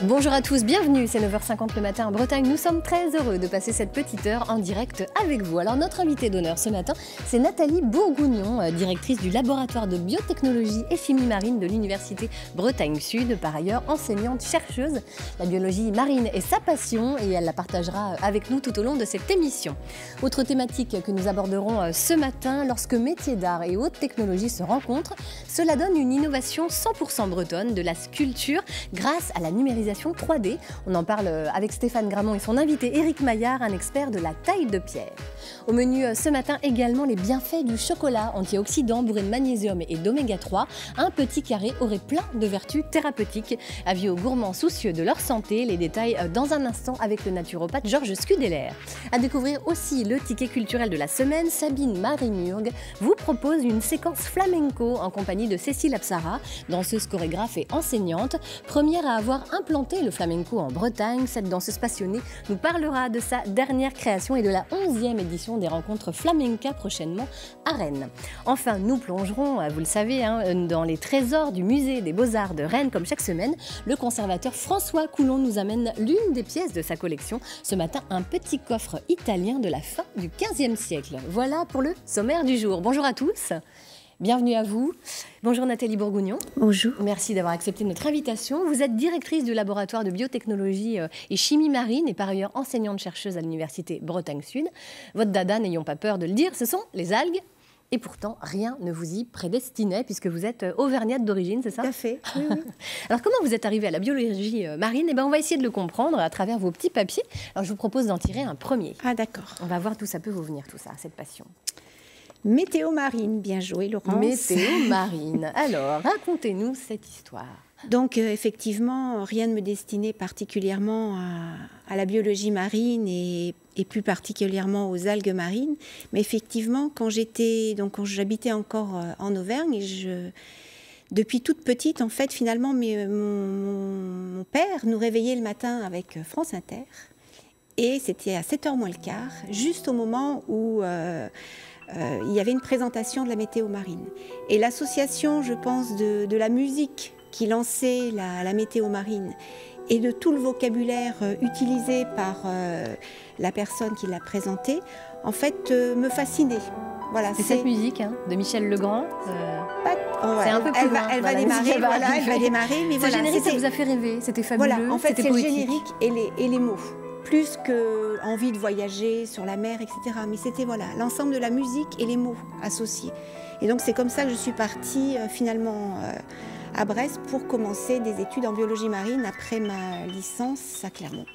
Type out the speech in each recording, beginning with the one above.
Bonjour à tous, bienvenue, c'est 9h50 le matin en Bretagne. Nous sommes très heureux de passer cette petite heure en direct avec vous. Alors notre invitée d'honneur ce matin, c'est Nathalie Bourgougnon, directrice du laboratoire de biotechnologie et chimie marine de l'Université Bretagne Sud, par ailleurs enseignante chercheuse. La biologie marine est sa passion et elle la partagera avec nous tout au long de cette émission. Autre thématique que nous aborderons ce matin, lorsque métiers d'art et haute technologie se rencontrent, cela donne une innovation 100% bretonne de la sculpture grâce à la numérisation 3D. On en parle avec Stéphane Gramont et son invité Éric Maillard, un expert de la taille de pierre. Au menu ce matin également les bienfaits du chocolat, antioxydant, bourré de magnésium et d'oméga 3. Un petit carré aurait plein de vertus thérapeutiques. Avis aux gourmands soucieux de leur santé, les détails dans un instant avec le naturopathe Georges Scudeller. À découvrir aussi le ticket culturel de la semaine, Sabine Marimurg vous propose une séquence flamenco en compagnie de Cécile Apsara, danseuse, chorégraphe et enseignante. Première à avoir implanté le flamenco en Bretagne, cette danseuse passionnée nous parlera de sa dernière création et de la 11e édition des rencontres flamenca prochainement à Rennes. Enfin, nous plongerons, vous le savez, dans les trésors du musée des Beaux-Arts de Rennes. Comme chaque semaine, le conservateur François Coulon nous amène l'une des pièces de sa collection. Ce matin, un petit coffre italien de la fin du XVe siècle. Voilà pour le sommaire du jour. Bonjour à tous. Bienvenue à vous. Bonjour Nathalie Bourgougnon. Bonjour. Merci d'avoir accepté notre invitation. Vous êtes directrice du laboratoire de biotechnologie et chimie marine et par ailleurs enseignante-chercheuse à l'Université Bretagne Sud. Votre dada, n'ayons pas peur de le dire, ce sont les algues. Et pourtant, rien ne vous y prédestinait puisque vous êtes auvergnate d'origine, c'est ça? Tout à fait, oui, oui. Alors comment vous êtes arrivée à la biologie marine? On va essayer de le comprendre à travers vos petits papiers. Alors je vous propose d'en tirer un premier. Ah d'accord. On va voir d'où ça peut vous venir tout ça, cette passion. Météo marine, bien joué Laurence. Météo marine. Alors, racontez-nous cette histoire. Donc effectivement, rien ne me destinait particulièrement à la biologie marine et plus particulièrement aux algues marines. Mais effectivement, quand j'habitais encore en Auvergne, et depuis toute petite, en fait, finalement, mon père nous réveillait le matin avec France Inter. Et c'était à 7h moins le quart, juste au moment où il y avait une présentation de la météo marine. Et l'association, je pense, de la musique qui lançait la météo marine et de tout le vocabulaire utilisé par la personne qui l'a présenté, en fait, me fascinait. Voilà, c'est cette musique de Michel Legrand. C'est un peu plus loin. Elle va démarrer, voilà, elle va démarrer. Mais voilà, générique, ça vous a fait rêver, c'était fabuleux. Voilà, en fait, c'est le générique et les mots. Plus qu'envie de voyager sur la mer, etc. Mais c'était voilà, l'ensemble de la musique et les mots associés. Et donc c'est comme ça que je suis partie finalement à Brest pour commencer des études en biologie marine après ma licence à Clermont.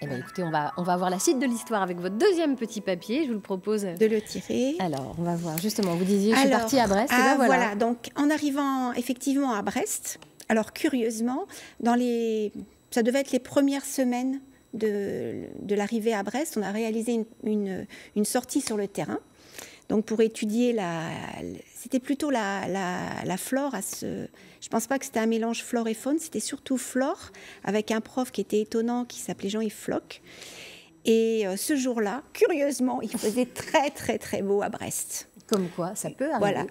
Eh bien, écoutez, on va voir la suite de l'histoire avec votre deuxième petit papier. Je vous le propose de le tirer. Alors, on va voir. Justement, vous disiez, je suis partie à Brest. Et ben voilà, donc en arrivant effectivement à Brest, alors curieusement, ça devait être les premières semaines de l'arrivée à Brest, on a réalisé une sortie sur le terrain. Donc pour étudier c'était plutôt la flore. Je ne pense pas que c'était un mélange flore et faune, c'était surtout flore, avec un prof qui était étonnant, qui s'appelait Jean-Yves Floch. Et ce jour-là, curieusement, il faisait très très très beau à Brest. Comme quoi, ça peut arriver. Voilà,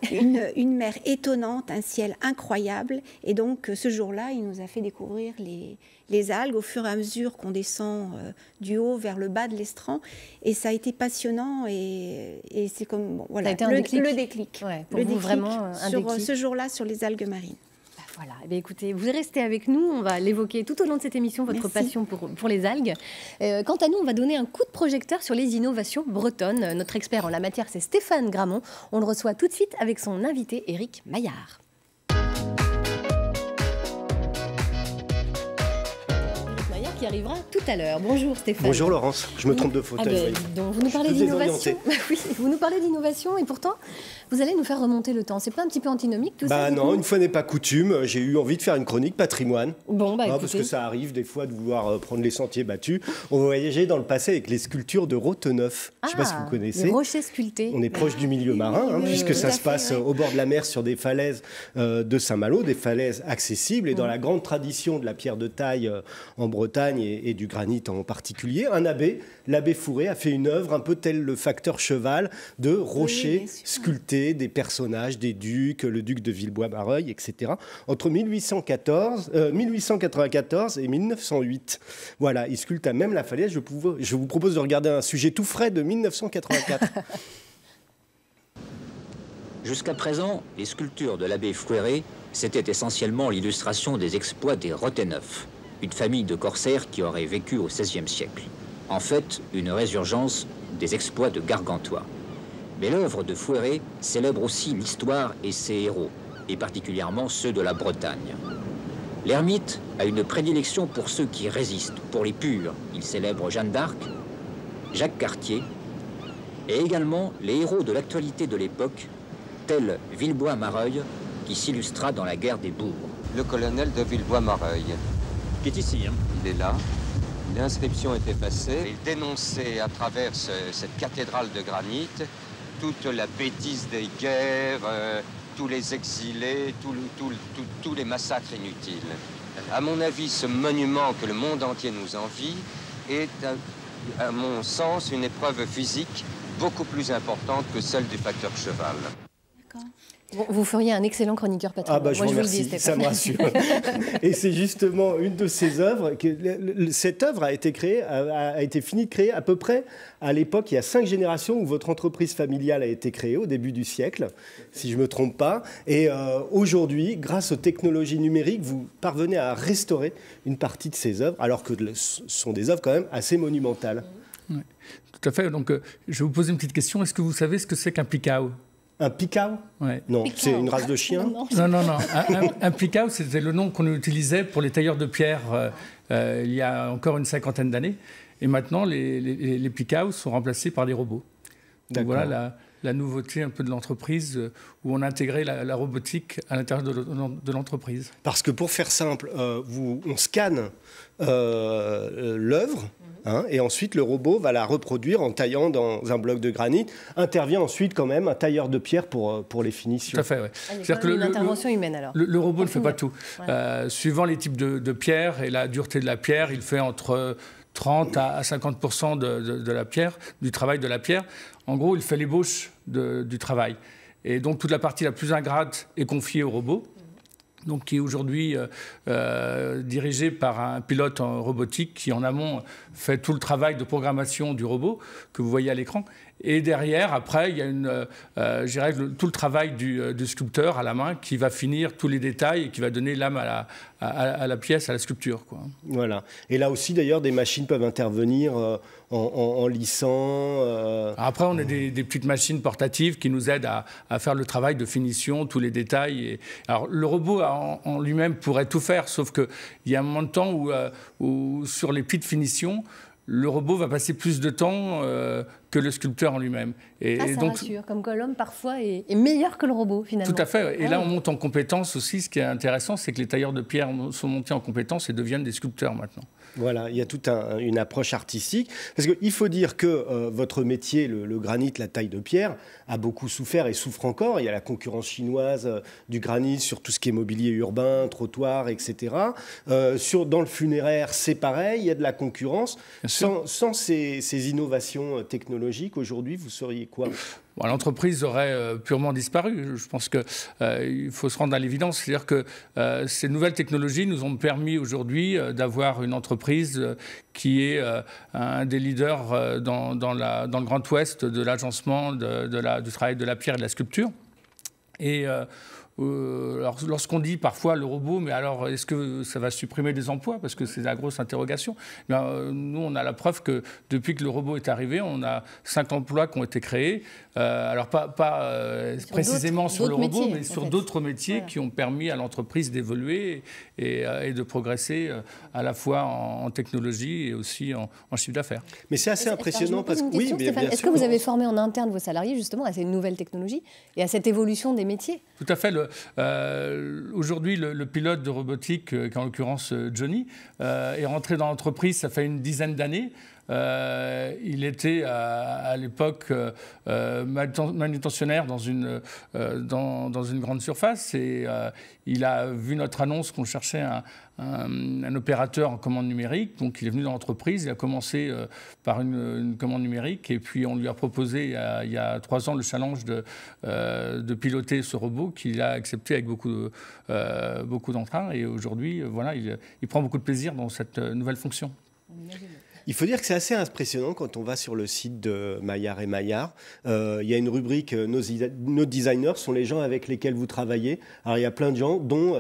une mer étonnante, un ciel incroyable. Et donc, ce jour-là, il nous a fait découvrir les algues au fur et à mesure qu'on descend du haut vers le bas de l'estran. Et ça a été passionnant. Et c'est comme voilà, le déclic. Ouais, pour vous, vraiment un déclic. Ce jour-là, sur les algues marines. Voilà, eh bien, écoutez, vous restez avec nous, on va l'évoquer tout au long de cette émission, votre passion pour les algues. Quant à nous, on va donner un coup de projecteur sur les innovations bretonnes. Notre expert en la matière, c'est Stéphane Gramont. On le reçoit tout de suite avec son invité, Éric Maillard. Qui arrivera tout à l'heure. Bonjour Stéphane. Bonjour Laurence, je me trompe de fauteuil. Donc vous nous parlez d'innovation. Oui, vous nous parlez d'innovation et pourtant vous allez nous faire remonter le temps. C'est pas un petit peu antinomique tout ça? Non, une fois n'est pas coutume, j'ai eu envie de faire une chronique patrimoine. Bon, écoutez. Parce que ça arrive des fois de vouloir prendre les sentiers battus. On va voyager dans le passé avec les sculptures de Roteneuf. Je ne sais pas si vous connaissez. Les rochers sculptés. On est proche du milieu marin, puisque ça se passe au bord de la mer sur des falaises de Saint-Malo, des falaises accessibles. Et dans la grande tradition de la pierre de taille en Bretagne, Bretagne et du granit en particulier. Un abbé, l'abbé Fourré, a fait une œuvre un peu tel le facteur cheval de rochers sculptés, des personnages, des ducs, le duc de Villebois-Mareuil, etc. entre 1894 et 1908. Voilà, il sculpte à même la falaise. Je vous propose de regarder un sujet tout frais de 1984. Jusqu'à présent, les sculptures de l'abbé Fouéré, c'était essentiellement l'illustration des exploits des Roteneuf, une famille de corsaires qui aurait vécu au XVIe siècle. En fait, une résurgence des exploits de Gargantua. Mais l'œuvre de Fouéré célèbre aussi l'histoire et ses héros, et particulièrement ceux de la Bretagne. L'ermite a une prédilection pour ceux qui résistent, pour les purs. Il célèbre Jeanne d'Arc, Jacques Cartier, et également les héros de l'actualité de l'époque, tel Villebois-Mareuil, qui s'illustra dans la guerre des bourgs. Le colonel de Villebois-Mareuil. Qui est ici, hein. Il est là. L'inscription est effacée. Il dénonçait à travers cette cathédrale de granit toute la bêtise des guerres, tous les exilés, tous les massacres inutiles. À mon avis, ce monument que le monde entier nous envie est, à mon sens, une épreuve physique beaucoup plus importante que celle du facteur cheval. Bon, vous feriez un excellent chroniqueur patrimoine. Ah bah, je vous remercie, ça me rassure. Et c'est justement une de ces œuvres, cette œuvre a été finie de créer à peu près à l'époque, il y a 5 générations où votre entreprise familiale a été créée, au début du siècle, si je ne me trompe pas. Et aujourd'hui, grâce aux technologies numériques, vous parvenez à restaurer une partie de ces œuvres, alors que ce sont des œuvres quand même assez monumentales. Oui, tout à fait. Donc, je vais vous poser une petite question. Est-ce que vous savez ce que c'est qu'un picao ? Un picao ? Ouais. Non, Picao. c'est une race de chien. Non. Un picao, c'était le nom qu'on utilisait pour les tailleurs de pierre il y a encore une 50aine d'années. Et maintenant, les picaos sont remplacés par des robots. Donc voilà la nouveauté un peu de l'entreprise où on a intégré la robotique à l'intérieur de l'entreprise. Parce que pour faire simple, on scanne l'œuvre. Et ensuite, le robot va la reproduire en taillant dans un bloc de granit. Intervient ensuite quand même un tailleur de pierre pour les finitions. Tout à fait, oui. C'est une intervention humaine alors. Le robot ne fait pas tout. Ouais. Suivant les types de pierre et la dureté de la pierre, il fait entre 30 à 50% de la pierre, du travail de la pierre. En gros, il fait l'ébauche du travail. Et donc, toute la partie la plus ingrate est confiée au robot. Donc, qui est aujourd'hui dirigé par un pilote en robotique qui, en amont, fait tout le travail de programmation du robot que vous voyez à l'écran. Et derrière, après, il y a tout le travail du sculpteur à la main qui va finir tous les détails et qui va donner l'âme à la pièce, à la sculpture, quoi. Voilà. Et là aussi, d'ailleurs, des machines peuvent intervenir en lissant. Après, on a des petites machines portatives qui nous aident à faire le travail de finition, tous les détails. Alors, le robot en lui-même pourrait tout faire, sauf qu'il y a un moment de temps où sur les petites finitions, le robot va passer plus de temps que le sculpteur en lui-même. Ça donc, rassure, comme quoi l'homme parfois est meilleur que le robot finalement. Tout à fait. Et là, on monte en compétence aussi. Ce qui est intéressant, c'est que les tailleurs de pierre sont montés en compétence et deviennent des sculpteurs maintenant. Voilà, il y a toute une approche artistique. Parce qu'il faut dire que votre métier, le granit, la taille de pierre, a beaucoup souffert et souffre encore. Il y a la concurrence chinoise du granit sur tout ce qui est mobilier urbain, trottoir, etc. Dans le funéraire, c'est pareil, il y a de la concurrence. Sans ces innovations technologiques, aujourd'hui, vous seriez quoi ? Bon, l'entreprise aurait purement disparu. Je pense qu'il faut se rendre à l'évidence. C'est-à-dire que ces nouvelles technologies nous ont permis aujourd'hui d'avoir une entreprise qui est un des leaders dans le Grand Ouest de l'agencement, du travail de la pierre et de la sculpture. Et alors, lorsqu'on dit parfois le robot, mais alors est-ce que ça va supprimer des emplois? Parce que c'est la grosse interrogation. Nous, on a la preuve que depuis que le robot est arrivé, on a 5 emplois qui ont été créés. Alors pas précisément sur le robot, mais sur d'autres métiers qui ont permis à l'entreprise d'évoluer et de progresser à la fois en technologie et aussi en chiffre d'affaires. Mais c'est assez impressionnant parce que est-ce que vous avez formé en interne vos salariés justement à ces nouvelles technologies et à cette évolution des métiers? Tout à fait. Aujourd'hui, le pilote de robotique, qui en l'occurrence Johnny, est rentré dans l'entreprise, ça fait une dizaine d'années. il était à l'époque manutentionnaire dans une grande surface et il a vu notre annonce qu'on cherchait un opérateur en commande numérique. Donc il est venu dans l'entreprise, il a commencé par une commande numérique et puis on lui a proposé il y a 3 ans le challenge de piloter ce robot qu'il a accepté avec beaucoup d'entrain et aujourd'hui voilà, il prend beaucoup de plaisir dans cette nouvelle fonction. Il faut dire que c'est assez impressionnant quand on va sur le site de Maillard et Maillard. Il y a une rubrique nos designers sont les gens avec lesquels vous travaillez. Alors il y a plein de gens, dont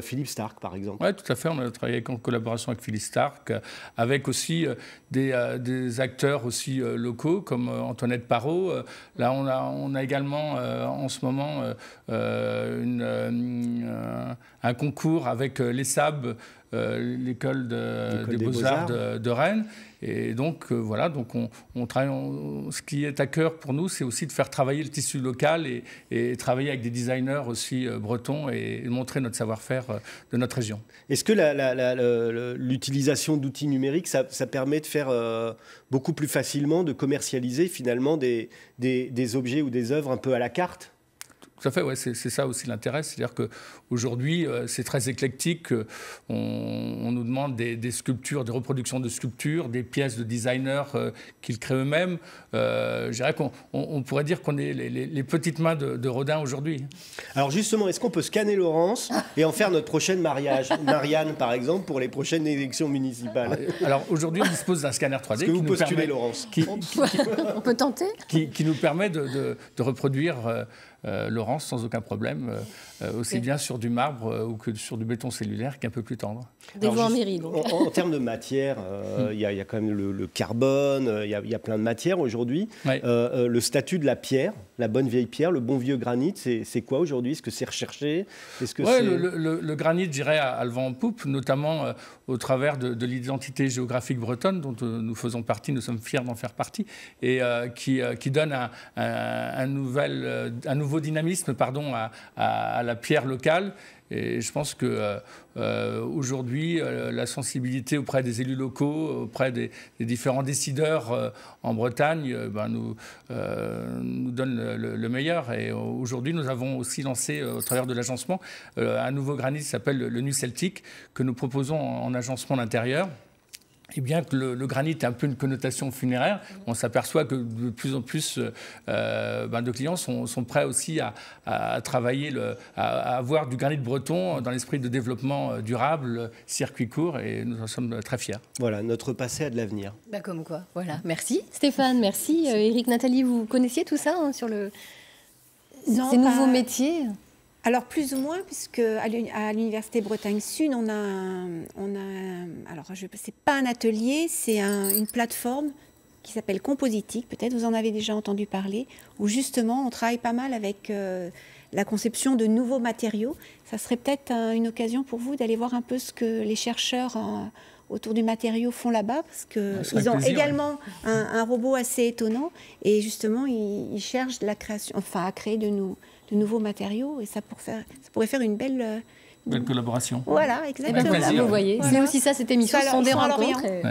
Philippe Starck par exemple. Oui, tout à fait. On a travaillé en collaboration avec Philippe Starck, avec aussi des acteurs aussi locaux comme Antoinette Parot. Là, on a également en ce moment un concours avec l'ESAB, l'école des Beaux-Arts de Rennes. Et donc, voilà, donc on travaille. Ce qui est à cœur pour nous, c'est aussi de faire travailler le tissu local et travailler avec des designers aussi bretons et montrer notre savoir-faire de notre région. Est-ce que l'utilisation d'outils numériques, ça permet de faire beaucoup plus facilement, de commercialiser finalement des objets ou des œuvres un peu à la carte ? Tout à fait, ouais, c'est ça aussi l'intérêt. C'est-à-dire qu'aujourd'hui, c'est très éclectique. On nous demande des sculptures, des reproductions de sculptures, des pièces de designers qu'ils créent eux-mêmes. Je dirais qu'on pourrait dire qu'on est les petites mains de Rodin aujourd'hui. Alors justement, est-ce qu'on peut scanner Laurence et en faire notre prochaine mariage, Marianne par exemple, pour les prochaines élections municipales? Alors aujourd'hui, on dispose d'un scanner 3D. Est-ce que vous postulez, Laurence? On peut tenter. Qui nous permet de reproduire Laurence sans aucun problème, aussi bien sur du marbre ou que sur du béton cellulaire qui est un peu plus tendre. Des voies en mairie, donc. En termes de matière, il y a quand même le carbone, il y a plein de matières aujourd'hui. Ouais. Le statut de la pierre, la bonne vieille pierre, le bon vieux granit, c'est quoi aujourd'hui? Est-ce que c'est recherché? Le granit, je dirais, a le vent en poupe, notamment au travers de l'identité géographique bretonne dont nous faisons partie, nous sommes fiers d'en faire partie, et qui donne un nouveau dynamisme à la pierre locale. Et je pense qu'aujourd'hui, la sensibilité auprès des élus locaux, auprès des différents décideurs en Bretagne, nous donne le meilleur. Et aujourd'hui, nous avons aussi lancé, au travers de l'agencement, un nouveau granit qui s'appelle le Nu Celtique, que nous proposons en agencement d'intérieur. Et bien que le granit ait un peu une connotation funéraire, on s'aperçoit que de plus en plus de clients sont prêts aussi à travailler, à avoir du granit breton dans l'esprit de développement durable, circuit court, et nous en sommes très fiers. Voilà, notre passé a de l'avenir. Comme quoi, voilà. Merci Stéphane, merci Eric, Nathalie, vous connaissiez tout ça sur ces nouveaux métiers? Alors plus ou moins, puisque à l'Université Bretagne Sud, on a alors c'est pas un atelier, c'est une plateforme qui s'appelle Compositique, peut-être vous en avez déjà entendu parler, où justement on travaille pas mal avec la conception de nouveaux matériaux. Ça serait peut-être une occasion pour vous d'aller voir un peu ce que les chercheurs autour du matériau font là-bas, parce qu'ils ont également un robot assez étonnant, et justement ils cherchent à créer de nouveaux matériaux, et ça pourrait faire une belle collaboration. Voilà, exactement. Voilà, vous voyez, voilà. C'est aussi ça, cette émission, ce sont des rencontres. Et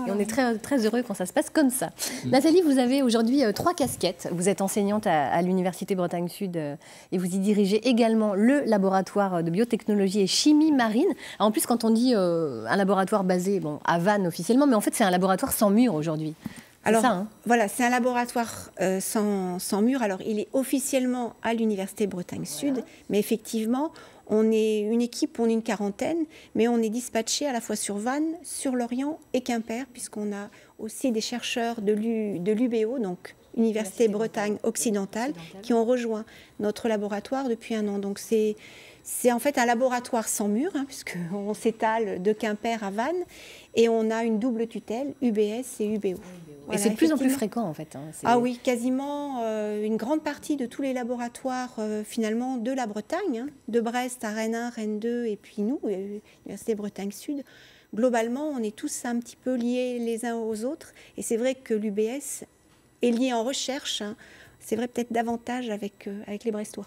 on est très, très heureux quand ça se passe comme ça. Nathalie, vous avez aujourd'hui 3 casquettes. Vous êtes enseignante à l'Université Bretagne Sud et vous y dirigez également le laboratoire de biotechnologie et chimie marine. Alors, en plus, quand on dit un laboratoire basé à Vannes officiellement, mais en fait, c'est un laboratoire sans mur aujourd'hui. Alors, voilà, c'est un laboratoire sans mur. Alors, il est officiellement à l'Université Bretagne Sud, mais effectivement, on est une équipe, on est une quarantaine, mais on est dispatché à la fois sur Vannes, sur Lorient et Quimper, puisqu'on a aussi des chercheurs de l'UBO, donc Université Bretagne Occidentale, qui ont rejoint notre laboratoire depuis 1 an. Donc, c'est en fait un laboratoire sans mur, puisqu'on s'étale de Quimper à Vannes, et on a une double tutelle, UBS et UBO. Voilà, et c'est de plus en plus fréquent, en fait. Ah oui, quasiment une grande partie de tous les laboratoires, finalement, de la Bretagne, de Brest à Rennes 1, Rennes 2, et puis nous, l'Université Bretagne Sud, globalement, on est tous un petit peu liés les uns aux autres. Et c'est vrai que l'UBS est lié en recherche, c'est vrai peut-être davantage avec les Brestois.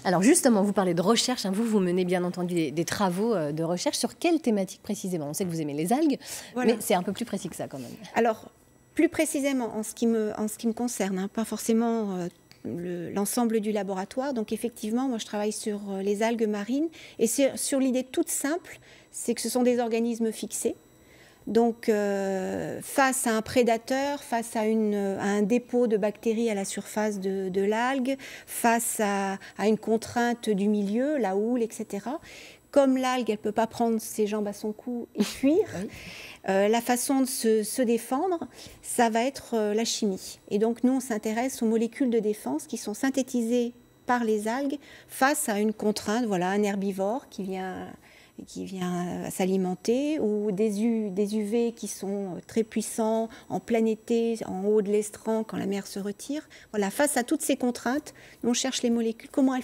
Alors justement, vous parlez de recherche, hein, vous menez bien entendu des travaux de recherche. Sur quelle thématique précisément? On sait que vous aimez les algues, voilà. Mais c'est un peu plus précis que ça quand même. Alors, plus précisément en ce qui me concerne, hein, pas forcément l'ensemble du laboratoire. Donc effectivement, moi je travaille sur les algues marines et sur l'idée toute simple, c'est que ce sont des organismes fixés. Donc, face à un prédateur, face à un dépôt de bactéries à la surface de l'algue, face à une contrainte du milieu, la houle, etc. Comme l'algue, elle ne peut pas prendre ses jambes à son cou et fuir, oui. La façon de se défendre, ça va être la chimie. Et donc, nous, on s'intéresse aux molécules de défense qui sont synthétisées par les algues face à une contrainte, voilà, un herbivore qui vient s'alimenter, ou des UV qui sont très puissants en plein été, en haut de l'estran, quand la mer se retire. Voilà, face à toutes ces contraintes, on cherche les molécules, comment elles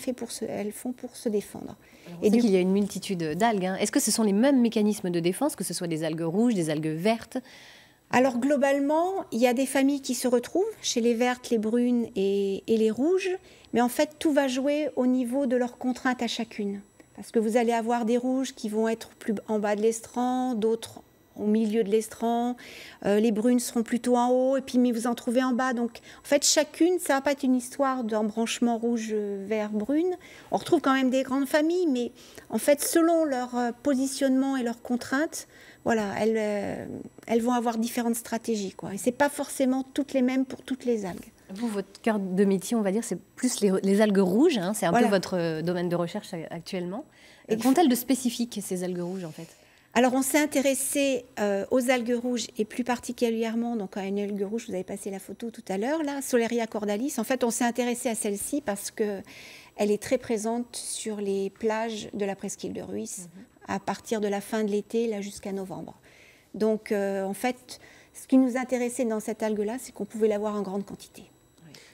font pour se défendre. Alors, on sait qu'il y a une multitude d'algues. Hein. Est-ce que ce sont les mêmes mécanismes de défense, que ce soit des algues rouges, des algues vertes? Alors globalement, il y a des familles qui se retrouvent chez les vertes, les brunes et les rouges, mais en fait, tout va jouer au niveau de leurs contraintes à chacune. Parce que vous allez avoir des rouges qui vont être plus en bas de l'estran, d'autres au milieu de l'estran, les brunes seront plutôt en haut, et puis mais vous en trouvez en bas. Donc en fait, chacune, ça ne va pas être une histoire d'embranchement rouge, vert, brune. On retrouve quand même des grandes familles, mais en fait, selon leur positionnement et leurs contraintes, voilà, elles vont avoir différentes stratégies, quoi. Et ce n'est pas forcément toutes les mêmes pour toutes les algues. Vous, votre cœur de métier, on va dire, c'est plus les algues rouges, hein, c'est un peu votre domaine de recherche actuellement. Qu'ont-elles de spécifique, ces algues rouges, en fait? Alors, on s'est intéressé aux algues rouges, et plus particulièrement donc, à une algue rouge, vous avez passé la photo tout à l'heure, là, Soleria cordalis. En fait, on s'est intéressé à celle-ci parce qu'elle est très présente sur les plages de la presqu'île de Rhuys, à partir de la fin de l'été, là, jusqu'à novembre. Donc, en fait, ce qui nous intéressait dans cette algue-là, c'est qu'on pouvait l'avoir en grande quantité.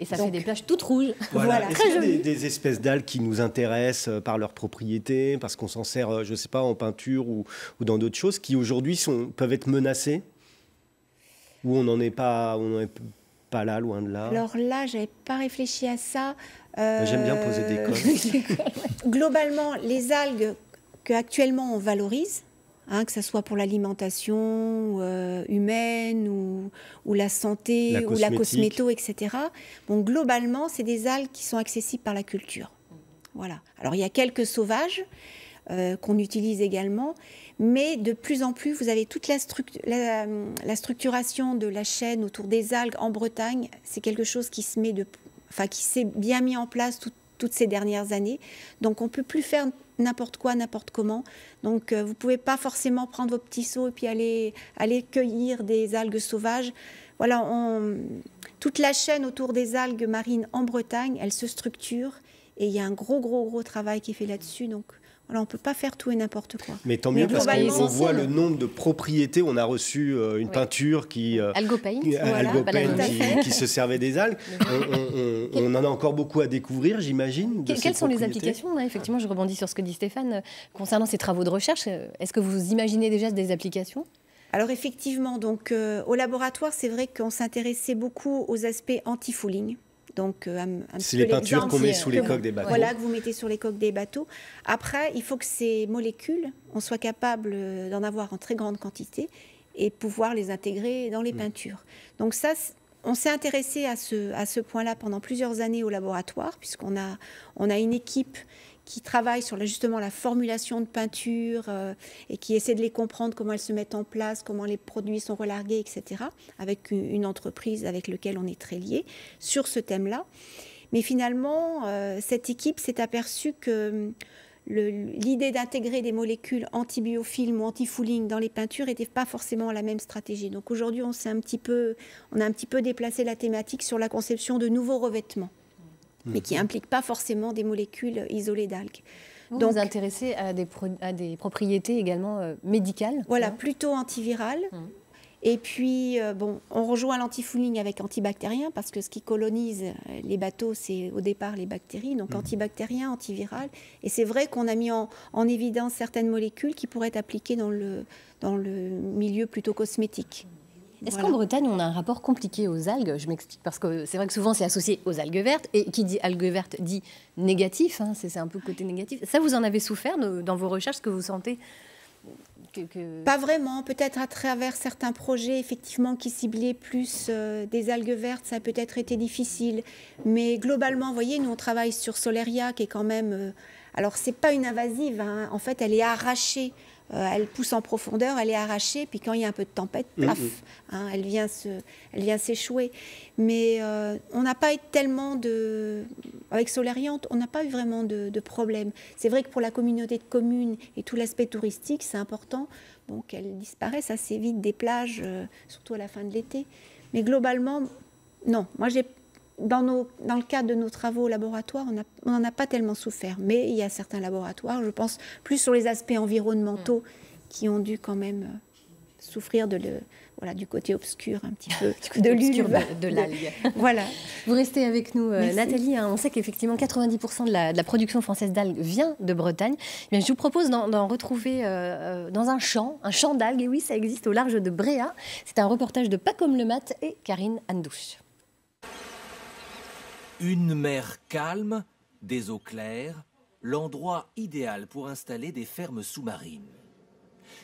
Et ça fait des plages toutes rouges. Voilà. Est-ce qu'il y a des espèces d'algues qui nous intéressent par leurs propriétés, parce qu'on s'en sert, je ne sais pas, en peinture ou dans d'autres choses, qui aujourd'hui peuvent être menacées? Ou on n'en est pas là, loin de là? Alors là, je n'avais pas réfléchi à ça. J'aime bien poser des cols. Globalement, les algues qu'actuellement on valorise, que ce soit pour l'alimentation humaine ou la santé ou la cosméto, etc. Bon, globalement, c'est des algues qui sont accessibles par la culture. Voilà. Alors, il y a quelques sauvages qu'on utilise également, mais de plus en plus, vous avez toute la structuration de la chaîne autour des algues en Bretagne. C'est quelque chose qui s'est bien mis en place toutes ces dernières années. Donc, on ne peut plus faire n'importe quoi, n'importe comment. Donc, vous ne pouvez pas forcément prendre vos petits seaux et puis aller cueillir des algues sauvages. Voilà, toute la chaîne autour des algues marines en Bretagne, elle se structure et il y a un gros travail qui est fait là-dessus. Donc, voilà, on ne peut pas faire tout et n'importe quoi. Mais tant mieux, parce qu'on voit le nombre de propriétés. On a reçu une peinture qui se servait des algues. On en a encore beaucoup à découvrir, j'imagine. Quelles sont les applications? Effectivement, je rebondis sur ce que dit Stéphane. Concernant ces travaux de recherche, est-ce que vous imaginez déjà des applications? Alors effectivement, donc, au laboratoire, c'est vrai qu'on s'intéressait beaucoup aux aspects anti-fouling. Donc, c'est les peintures qu'on met sous les coques des bateaux. Voilà, que vous mettez sur les coques des bateaux. Après, il faut que ces molécules, on soit capable d'en avoir en très grande quantité et pouvoir les intégrer dans les peintures. Donc ça, on s'est intéressé à ce point-là pendant plusieurs années au laboratoire, puisqu'on a une équipe qui travaille sur justement la formulation de peinture et qui essaie de les comprendre, comment elles se mettent en place, comment les produits sont relargués, etc., avec une entreprise avec laquelle on est très lié sur ce thème-là. Mais finalement, cette équipe s'est aperçue que l'idée d'intégrer des molécules anti-biofilm ou anti-fouling dans les peintures n'était pas forcément la même stratégie. Donc aujourd'hui, on a un petit peu déplacé la thématique sur la conception de nouveaux revêtements, mais qui n'impliquent pas forcément des molécules isolées d'algues. Donc, vous vous intéressez à des propriétés également médicales? Voilà, plutôt antivirales. Et puis, on rejoint l'antifouling avec antibactérien, parce que ce qui colonise les bateaux, c'est au départ les bactéries, donc antibactérien, antiviral. Et c'est vrai qu'on a mis en évidence certaines molécules qui pourraient être appliquées dans le milieu plutôt cosmétique. Est-ce qu'en Bretagne, on a un rapport compliqué aux algues? Je m'explique, parce que c'est vrai que souvent c'est associé aux algues vertes, et qui dit algues vertes dit négatif, hein, c'est un peu le côté négatif. Ça, vous en avez souffert dans vos recherches, que vous sentez Pas vraiment, peut-être à travers certains projets effectivement qui ciblaient plus des algues vertes, ça a peut-être été difficile. Mais globalement, vous voyez, nous on travaille sur Solaria qui est quand même... alors c'est pas une invasive, hein, en fait elle est arrachée. Elle pousse en profondeur, elle est arrachée, puis quand il y a un peu de tempête, paf, hein, elle vient s'échouer. Mais on n'a pas eu tellement de... Avec Solaria, on n'a pas eu vraiment de problème. C'est vrai que pour la communauté de communes et tout l'aspect touristique, c'est important qu'elles disparaissent assez vite des plages, surtout à la fin de l'été. Mais globalement, non. Moi, dans le cadre de nos travaux au laboratoire, on n'en a pas tellement souffert. Mais il y a certains laboratoires, je pense, plus sur les aspects environnementaux, qui ont dû quand même souffrir du côté obscur un petit peu, de l'ulve, de l'algue. Voilà. Vous restez avec nous, Merci. Nathalie. Hein, on sait qu'effectivement 90% de la production française d'algues vient de Bretagne. Bien, je vous propose d'en retrouver dans un champ d'algues. Et oui, ça existe au large de Bréa. C'est un reportage de Pacom Lemat et Karine Andouche. Une mer calme, des eaux claires, l'endroit idéal pour installer des fermes sous-marines.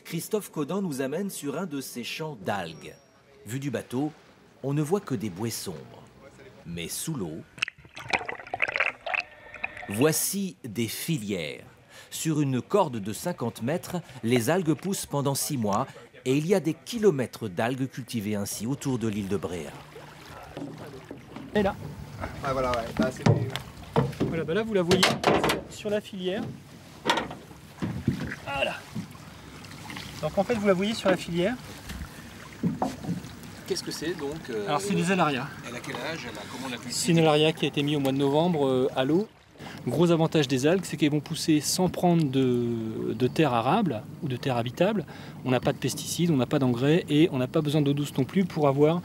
Christophe Caudan nous amène sur un de ces champs d'algues. Vu du bateau, on ne voit que des bouées sombres. Mais sous l'eau, voici des filières. Sur une corde de 50 mètres, les algues poussent pendant 6 mois et il y a des kilomètres d'algues cultivées ainsi autour de l'île de Bréa. Et là. Ah voilà, ouais. Là, c'est Voilà, là vous la voyez sur la filière. Voilà. Donc en fait vous la voyez sur la filière. Qu'est-ce que c'est donc Alors c'est des alarias. Elle a quel âge? Comment on l'a cultivée? C'est une alaria qui a été mise au mois de novembre à l'eau. Gros avantage des algues, c'est qu'elles vont pousser sans prendre de terre arable ou de terre habitable. On n'a pas de pesticides, on n'a pas d'engrais et on n'a pas besoin d'eau douce non plus pour avoir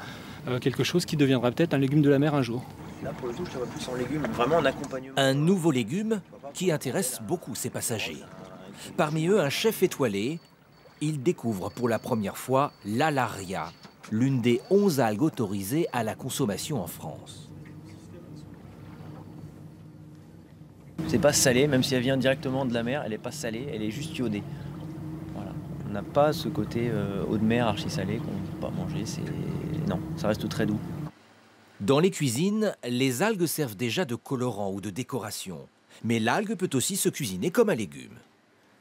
quelque chose qui deviendra peut-être un légume de la mer un jour. Là, pour le coup, je vois plus en légumes, vraiment en accompagnement. Un nouveau légume qui intéresse beaucoup ses passagers. Parmi eux, un chef étoilé. Il découvre pour la première fois l'alaria, l'une des 11 algues autorisées à la consommation en France. C'est pas salé, même si elle vient directement de la mer, elle n'est pas salée, elle est juste iodée. Voilà. On n'a pas ce côté eau de mer archi-salé qu'on ne peut pas manger. Non, ça reste très doux. Dans les cuisines, les algues servent déjà de colorant ou de décoration. Mais l'algue peut aussi se cuisiner comme un légume.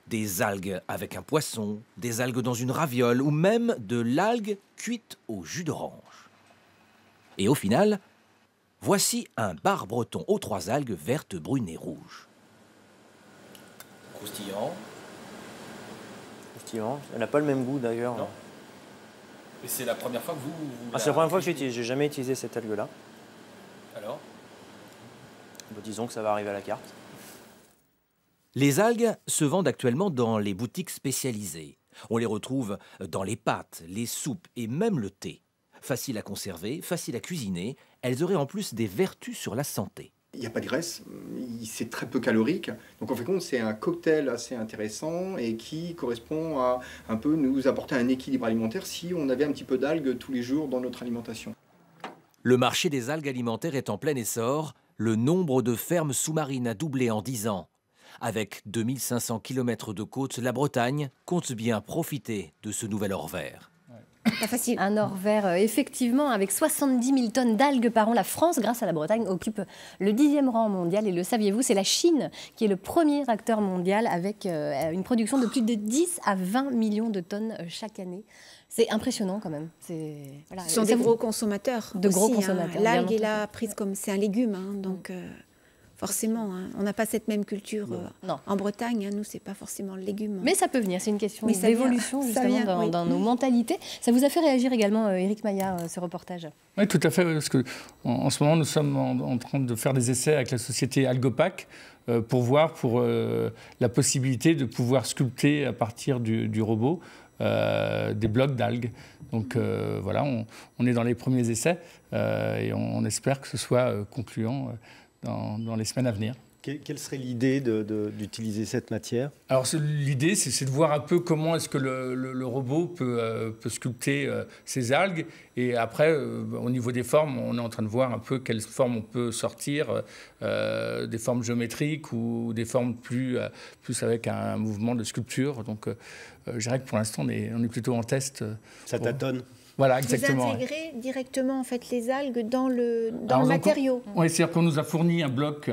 Des algues avec un poisson, des algues dans une raviole ou même de l'algue cuite au jus d'orange. Et au final, voici un bar breton aux 3 algues vertes, brunes et rouges. Croustillant. Croustillant. Elle n'a pas le même goût d'ailleurs. Non. Et c'est la première fois que vous c'est la première fois que j'utilise. J'ai jamais utilisé cette algue-là. Alors disons que ça va arriver à la carte. Les algues se vendent actuellement dans les boutiques spécialisées. On les retrouve dans les pâtes, les soupes et même le thé. Facile à conserver, facile à cuisiner, elles auraient en plus des vertus sur la santé. Il n'y a pas de graisse, c'est très peu calorique. Donc en fait, c'est un cocktail assez intéressant et qui correspond à un peu nous apporter un équilibre alimentaire si on avait un petit peu d'algues tous les jours dans notre alimentation. Le marché des algues alimentaires est en plein essor. Le nombre de fermes sous-marines a doublé en 10 ans. Avec 2500 km de côte, la Bretagne compte bien profiter de ce nouvel or vert. Pas facile. Un or vert, effectivement, avec 70 000 tonnes d'algues par an. La France, grâce à la Bretagne, occupe le 10e rang mondial. Et le saviez-vous, c'est la Chine qui est le premier acteur mondial avec une production de plus de 10 à 20 millions de tonnes chaque année. C'est impressionnant quand même. Voilà. Ce sont des gros consommateurs. De aussi, gros consommateurs. L'algue est là prise comme c'est un légume, donc forcément, on n'a pas cette même culture en Bretagne. Nous, c'est pas forcément le légume. Mais ça peut venir. C'est une question d'évolution justement dans nos mentalités. Ça vous a fait réagir également, Éric Maillard, ce reportage? Oui, tout à fait. Parce que en ce moment, nous sommes en train de faire des essais avec la société Algopac pour voir la possibilité de pouvoir sculpter à partir du robot des blocs d'algues. Donc voilà, on est dans les premiers essais et on espère que ce soit concluant dans les semaines à venir. Quelle serait l'idée d'utiliser cette matière? Alors l'idée, c'est de voir un peu comment est-ce que le robot peut sculpter ces algues. Et après, au niveau des formes, on est en train de voir un peu quelles formes on peut sortir, des formes géométriques ou des formes plus avec un mouvement de sculpture. Donc je dirais que pour l'instant, on est plutôt en test. Ça tâtonne. Voilà, exactement. Vous intégrez directement en fait les algues dans le matériau. Oui, c'est-à-dire qu'on nous a fourni un bloc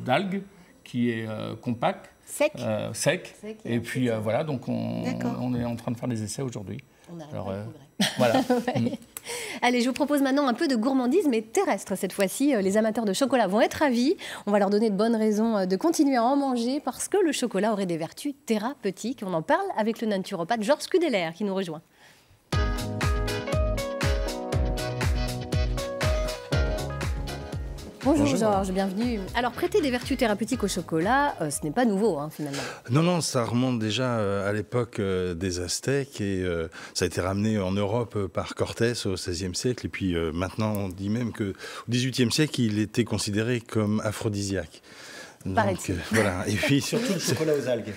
d'algues qui est compact, sec. Et puis voilà, donc on est en train de faire des essais aujourd'hui. On arrive à le progrès. Voilà. Ouais. Allez, je vous propose maintenant un peu de gourmandise, mais terrestre cette fois-ci. Les amateurs de chocolat vont être ravis. On va leur donner de bonnes raisons de continuer à en manger parce que le chocolat aurait des vertus thérapeutiques. On en parle avec le naturopathe Georges Kudeler qui nous rejoint. Bonjour Georges, bienvenue. Alors, prêter des vertus thérapeutiques au chocolat, ce n'est pas nouveau finalement. Non, ça remonte déjà à l'époque des Aztèques et ça a été ramené en Europe par Cortés au XVIe siècle. Et puis maintenant, on dit même qu'au XVIIIe siècle, il était considéré comme aphrodisiaque. Paraît-il. Voilà. Et puis surtout le chocolat aux algues.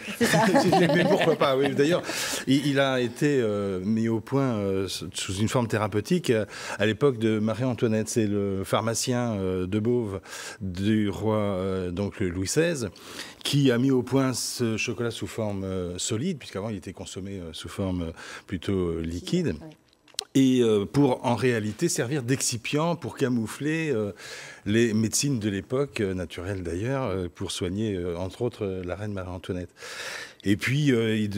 Mais pourquoi pas, oui. D'ailleurs, il a été mis au point sous une forme thérapeutique à l'époque de Marie-Antoinette. C'est le pharmacien de Beauvais du roi donc Louis XVI qui a mis au point ce chocolat sous forme solide, puisqu'avant il était consommé sous forme plutôt liquide. Ouais. Et pour en réalité servir d'excipient pour camoufler les médecines de l'époque, naturelles d'ailleurs, pour soigner entre autres la reine Marie-Antoinette. Et puis,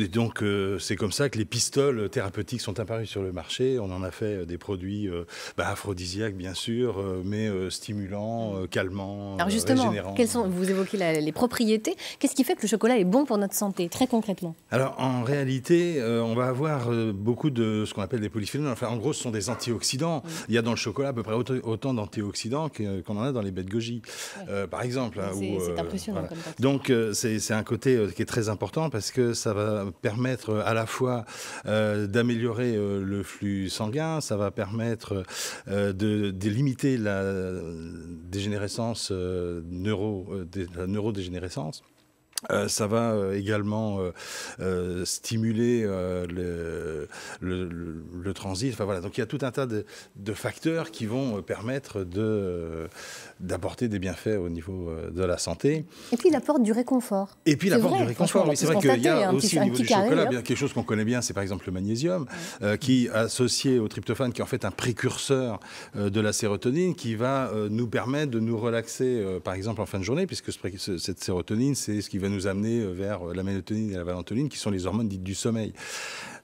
donc, c'est comme ça que les pistoles thérapeutiques sont apparues sur le marché. On en a fait des produits aphrodisiaques, bien sûr, mais stimulants, calmants, alors justement, régénérants. Vous évoquez les propriétés. Qu'est-ce qui fait que le chocolat est bon pour notre santé, très concrètement? Alors, en réalité, on va avoir beaucoup de ce qu'on appelle des polyphénols. Enfin, en gros, ce sont des antioxydants. Oui. Il y a dans le chocolat à peu près autant d'antioxydants qu'on en a dans les baies de goji, par exemple. C'est impressionnant. Voilà. Comme donc, c'est un côté qui est très important parce que ça va permettre à la fois d'améliorer le flux sanguin, ça va permettre de limiter la dégénérescence la neurodégénérescence. Ça va également stimuler le transit. Enfin, voilà. Donc il y a tout un tas de facteurs qui vont permettre d'apporter des bienfaits au niveau de la santé. Et puis il apporte du réconfort. Et puis il apporte du réconfort. Oui, c'est vrai qu'il y a aussi au niveau du chocolat quelque chose qu'on connaît bien, c'est par exemple le magnésium, qui associé au tryptophane, qui est en fait un précurseur de la sérotonine, qui va nous permettre de nous relaxer, par exemple en fin de journée, puisque cette sérotonine, c'est ce qui va nous amener vers la mélatonine et la valentoline, qui sont les hormones dites du sommeil.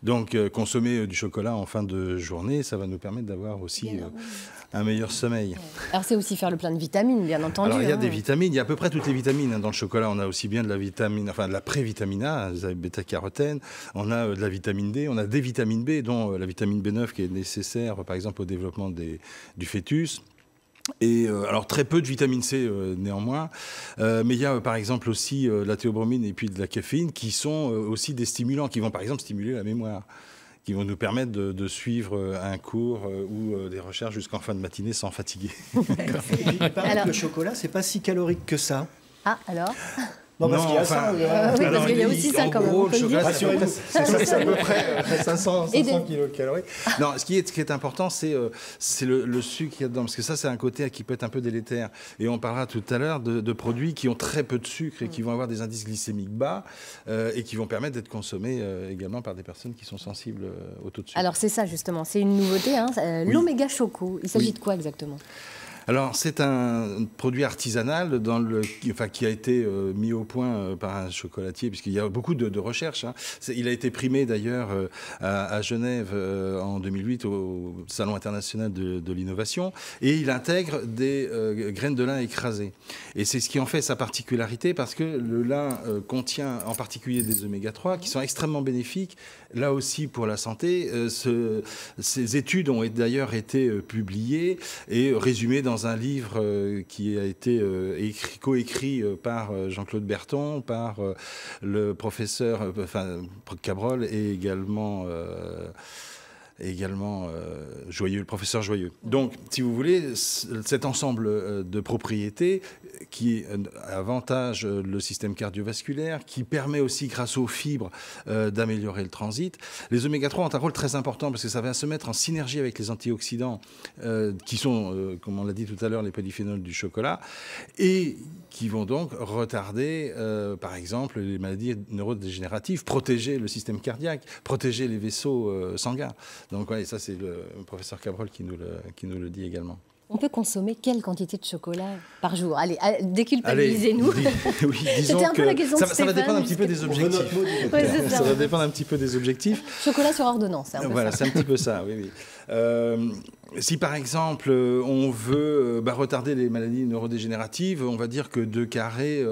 Donc, consommer du chocolat en fin de journée, ça va nous permettre d'avoir aussi un meilleur sommeil. Alors, c'est aussi faire le plein de vitamines, bien entendu. Alors, il y a des vitamines, il y a à peu près toutes les vitamines. Dans le chocolat, on a aussi bien de la vitamine, enfin de la pré-vitamine A, la bêta-carotène, on a de la vitamine D, on a des vitamines B, dont la vitamine B9 qui est nécessaire, par exemple, au développement du fœtus. Et alors très peu de vitamine C néanmoins, mais il y a par exemple aussi la théobromine et puis de la caféine qui sont aussi des stimulants qui vont par exemple stimuler la mémoire, qui vont nous permettre de suivre un cours ou des recherches jusqu'en fin de matinée sans fatiguer. Il paraît que le chocolat, c'est pas si calorique que ça. Ah, alors non, parce qu'il y a ça. Oui, parce qu'il y a aussi ça quand même. En gros, le chocolat, c'est à peu près 500 kilocalories. Non, ce qui est important, c'est le sucre qu'il y a dedans. Parce que ça, c'est un côté qui peut être un peu délétère. Et on parlera tout à l'heure de produits qui ont très peu de sucre et qui vont avoir des indices glycémiques bas et qui vont permettre d'être consommés également par des personnes qui sont sensibles au taux de sucre. Alors, c'est ça, justement. C'est une nouveauté, l'oméga choco. Il s'agit de quoi exactement ? Alors, c'est un produit artisanal qui a été mis au point par un chocolatier, puisqu'il y a beaucoup de recherches. Il a été primé d'ailleurs à Genève en 2008 au Salon international de l'innovation, et il intègre des graines de lin écrasées. Et c'est ce qui en fait sa particularité, parce que le lin contient en particulier des oméga 3 qui sont extrêmement bénéfiques, là aussi pour la santé. Ces études ont d'ailleurs été publiées et résumées dans un livre qui a été coécrit par Jean-Claude Berton, par le professeur Cabrol et également également Joyeux, le professeur Joyeux. Donc, si vous voulez, cet ensemble de propriétés qui avantage le système cardiovasculaire, qui permet aussi, grâce aux fibres, d'améliorer le transit. Les oméga-3 ont un rôle très important parce que ça va se mettre en synergie avec les antioxydants qui sont, comme on l'a dit tout à l'heure, les polyphénols du chocolat, et qui vont donc retarder, par exemple, les maladies neurodégénératives, protéger le système cardiaque, protéger les vaisseaux sanguins. Donc, ouais, ça, c'est le professeur Cabrol qui nous le dit également. On peut consommer quelle quantité de chocolat par jour? Allez, déculpabilisez-nous. Oui, C'était un peu la question de ça va dépendre un petit peu des objectifs. Ouais, ça va dépendre un petit peu des objectifs. Chocolat sur ordonnance. Voilà, c'est un petit peu ça, oui. Si par exemple on veut retarder les maladies neurodégénératives, on va dire que 2 carrés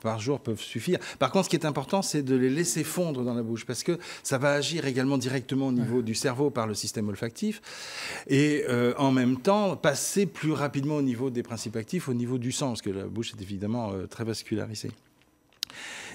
par jour peuvent suffire. Par contre, ce qui est important, c'est de les laisser fondre dans la bouche parce que ça va agir également directement au niveau du cerveau par le système olfactif et en même temps passer plus rapidement au niveau des principes actifs, au niveau du sang, parce que la bouche est évidemment très vascularisée.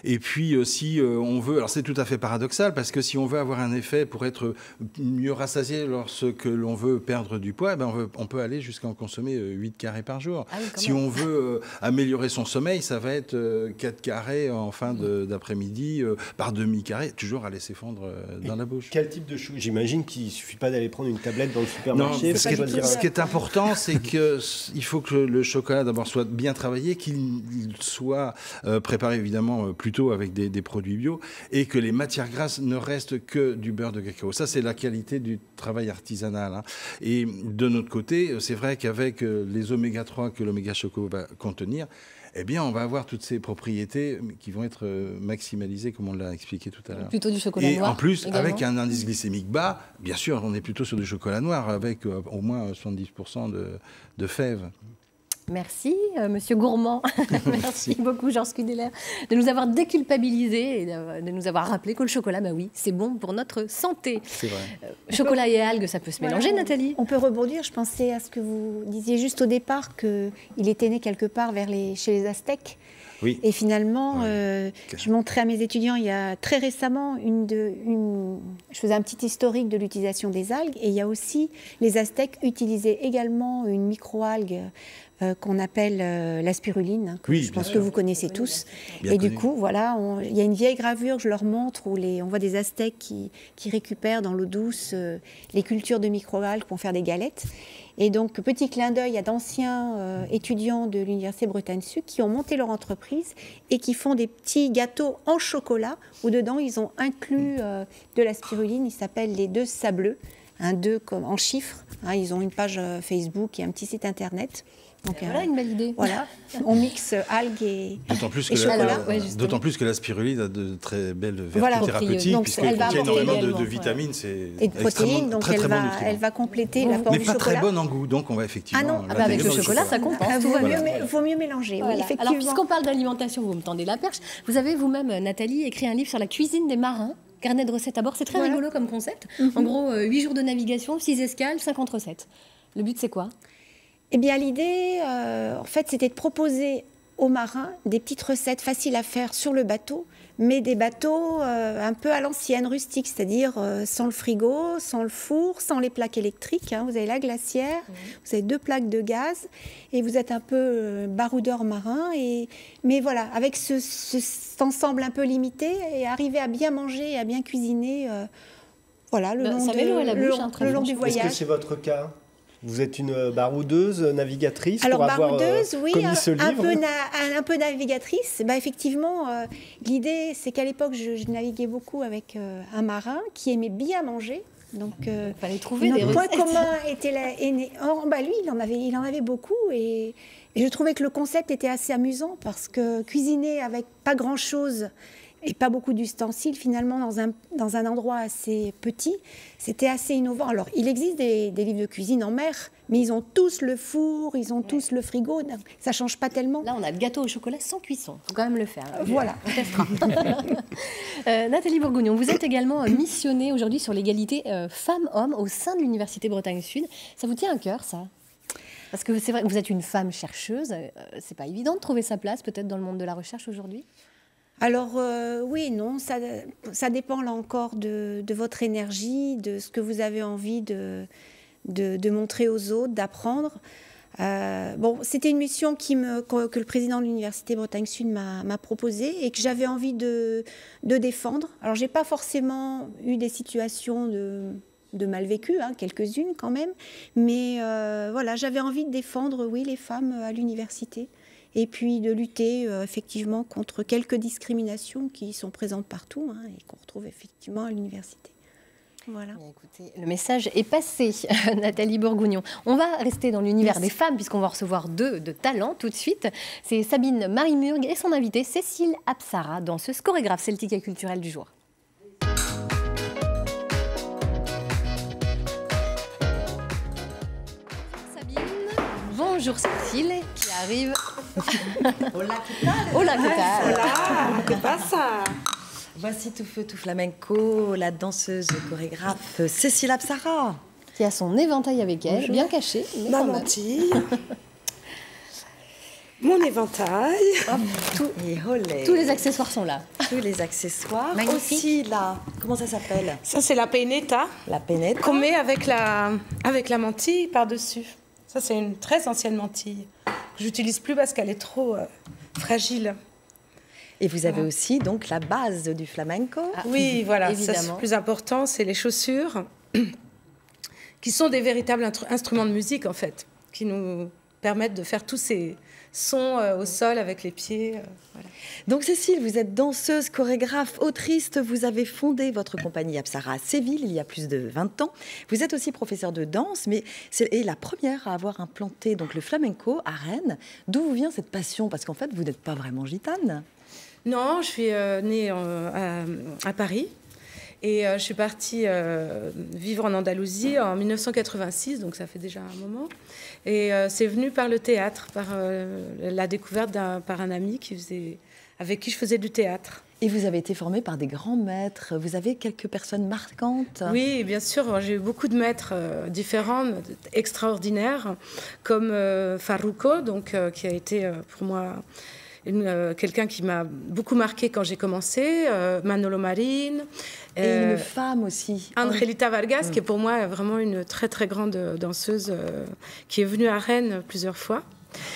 Et puis, si on veut... Alors, c'est tout à fait paradoxal, parce que si on veut avoir un effet pour être mieux rassasié lorsque l'on veut perdre du poids, on peut aller jusqu'à en consommer 8 carrés par jour. Ah oui, si on veut améliorer son sommeil, ça va être 4 carrés en fin d'après-midi, par demi-carré, toujours à laisser fondre dans la bouche. Quel type de chocolat? J'imagine qu'il ne suffit pas d'aller prendre une tablette dans le supermarché. Non, ce qui est important, c'est qu'il faut que le chocolat, d'abord, soit bien travaillé, qu'il soit préparé, évidemment, plutôt avec des produits bio, et que les matières grasses ne restent que du beurre de cacao. Ça, c'est la qualité du travail artisanal. Hein. Et de notre côté, c'est vrai qu'avec les oméga-3 que l'oméga choco va contenir, eh bien, on va avoir toutes ces propriétés qui vont être maximalisées, comme on l'a expliqué tout à l'heure. Plutôt du chocolat noir. Et en plus, également, avec un indice glycémique bas, bien sûr, on est plutôt sur du chocolat noir, avec au moins 70% de fèves. Merci, Monsieur Gourmand. Merci beaucoup, Georges Kudeler, de nous avoir déculpabilisés et de nous avoir rappelé que le chocolat, oui, c'est bon pour notre santé. C'est vrai. Chocolat et algues, ça peut se mélanger, Nathalie? On peut rebondir. Je pensais à ce que vous disiez juste au départ, qu'il était né quelque part chez les Aztèques. Oui. Et finalement, je montrais à mes étudiants il y a très récemment, je faisais un petit historique de l'utilisation des algues. Et il y a aussi, les Aztèques utilisaient également une microalgue qu'on appelle la spiruline, que je pense que vous connaissez tous. Et du coup, voilà, il y a une vieille gravure que je leur montre où on voit des Aztèques qui récupèrent dans l'eau douce les cultures de microalgues pour faire des galettes. Et donc, petit clin d'œil à d'anciens étudiants de l'Université Bretagne-Sud qui ont monté leur entreprise et qui font des petits gâteaux en chocolat où dedans, ils ont inclus de la spiruline. Ils s'appellent les 2 sableux, un 2 comme en chiffres. Hein, ils ont une page Facebook et un petit site internet. Donc, voilà une belle idée. Voilà, on mixe algues et chocolat. D'autant plus que la spiruline a de très belles vertus thérapeutiques, puisqu'il contient énormément de vitamines et de protéines, donc elle va compléter l'apport du chocolat. Mais pas très bonne en goût, donc on va effectivement... Ah non, avec le chocolat, ça compense. Il faut mieux mélanger, oui, effectivement. Alors, puisqu'on parle d'alimentation, vous me tendez la perche. Vous avez vous-même, Nathalie, écrit un livre sur la cuisine des marins. Carnet de recettes à bord, c'est très rigolo comme concept. En gros, 8 jours de navigation, 6 escales, 50 recettes. Le but, c'est quoi? Eh bien, l'idée, en fait, c'était de proposer aux marins des petites recettes faciles à faire sur le bateau, mais des bateaux un peu à l'ancienne, rustiques, c'est-à-dire sans le frigo, sans le four, sans les plaques électriques. Hein. Vous avez la glacière, vous avez 2 plaques de gaz, et vous êtes un peu baroudeur marin. Mais voilà, avec cet ensemble un peu limité, et arriver à bien manger et à bien cuisiner voilà, le long du voyage. Est-ce que c'est votre cas ? Vous êtes une baroudeuse, navigatrice? Alors, pour avoir oui, commis ce livre. un peu navigatrice. Effectivement, l'idée, c'est qu'à l'époque, je naviguais beaucoup avec un marin qui aimait bien manger. Donc, fallait trouver des point recettes. commun était lui, il en avait beaucoup. Et je trouvais que le concept était assez amusant parce que cuisiner avec pas grand-chose et pas beaucoup d'ustensiles, finalement, dans un endroit assez petit, c'était assez innovant. Alors, il existe des livres de cuisine en mer, mais ils ont tous le four, ils ont tous le frigo, ça ne change pas tellement. Là, on a le gâteau au chocolat sans cuisson, il faut quand même le faire. Voilà. On testera. Nathalie Bourgougnon, vous êtes également missionnée aujourd'hui sur l'égalité femmes-hommes au sein de l'Université Bretagne-Sud. Ça vous tient à cœur, ça ? Parce que c'est vrai que vous êtes une femme chercheuse, c'est pas évident de trouver sa place peut-être dans le monde de la recherche aujourd'hui ? Alors oui, non, ça dépend là encore de votre énergie, de ce que vous avez envie de montrer aux autres, d'apprendre. Bon, c'était une mission que le président de l'Université Bretagne Sud m'a proposée et que j'avais envie de défendre. Alors, j'ai pas forcément eu des situations de mal vécues, hein, quelques-unes quand même, mais voilà, j'avais envie de défendre, oui, les femmes à l'université et puis de lutter effectivement contre quelques discriminations qui sont présentes partout, hein, et qu'on retrouve effectivement à l'université. Voilà. Écoutez, le message est passé, Nathalie Bourgougnon. On va rester dans l'univers des femmes puisqu'on va recevoir deux de talent tout de suite. C'est Sabine Marimurg et son invitée Cécile Apsara, danseuse chorégraphe celtique et culturelle du jour. Sabine, bonjour Cécile qui arrive. Hola, ¿qué tal? Hola, ¿qué tal? Hola, ¿qué pasa? Voici tout feu, tout flamenco, la danseuse chorégraphe Cécile Apsara. Qui a son éventail avec elle, bonjour. bien caché. Mais ma mantille, mon éventail. Tous les accessoires sont là. Tous les accessoires. Magnifique. Aussi là, comment ça s'appelle? Ça, c'est la peineta. La peineta. Qu'on met avec la mantille par-dessus. Ça, c'est une très ancienne mantille. Que j'utilise plus parce qu'elle est trop fragile. Et vous avez aussi donc la base du flamenco. Oui, voilà, ça, évidemment. c'est le plus important, c'est les chaussures, qui sont des véritables instruments de musique, en fait, qui nous permettent de faire tous ces sons au sol avec les pieds. Voilà. Donc Cécile, vous êtes danseuse, chorégraphe, autrice. Vous avez fondé votre compagnie Apsara à Séville il y a plus de 20 ans. Vous êtes aussi professeure de danse, mais c'est la première à avoir implanté donc, le flamenco à Rennes. D'où vous vient cette passion? Parce qu'en fait, vous n'êtes pas vraiment gitane. Non, je suis née à Paris et je suis partie vivre en Andalousie en 1986, donc ça fait déjà un moment. Et c'est venu par le théâtre, par la découverte par un ami avec qui je faisais du théâtre. Et vous avez été formée par des grands maîtres. Vous avez quelques personnes marquantes? Oui, bien sûr. J'ai eu beaucoup de maîtres différents, extraordinaires, comme Farruko, donc, qui a été pour moi... quelqu'un qui m'a beaucoup marqué quand j'ai commencé, Manolo Marin. Et une femme aussi. Angelita Vargas, qui est pour moi vraiment une très très grande danseuse, qui est venue à Rennes plusieurs fois.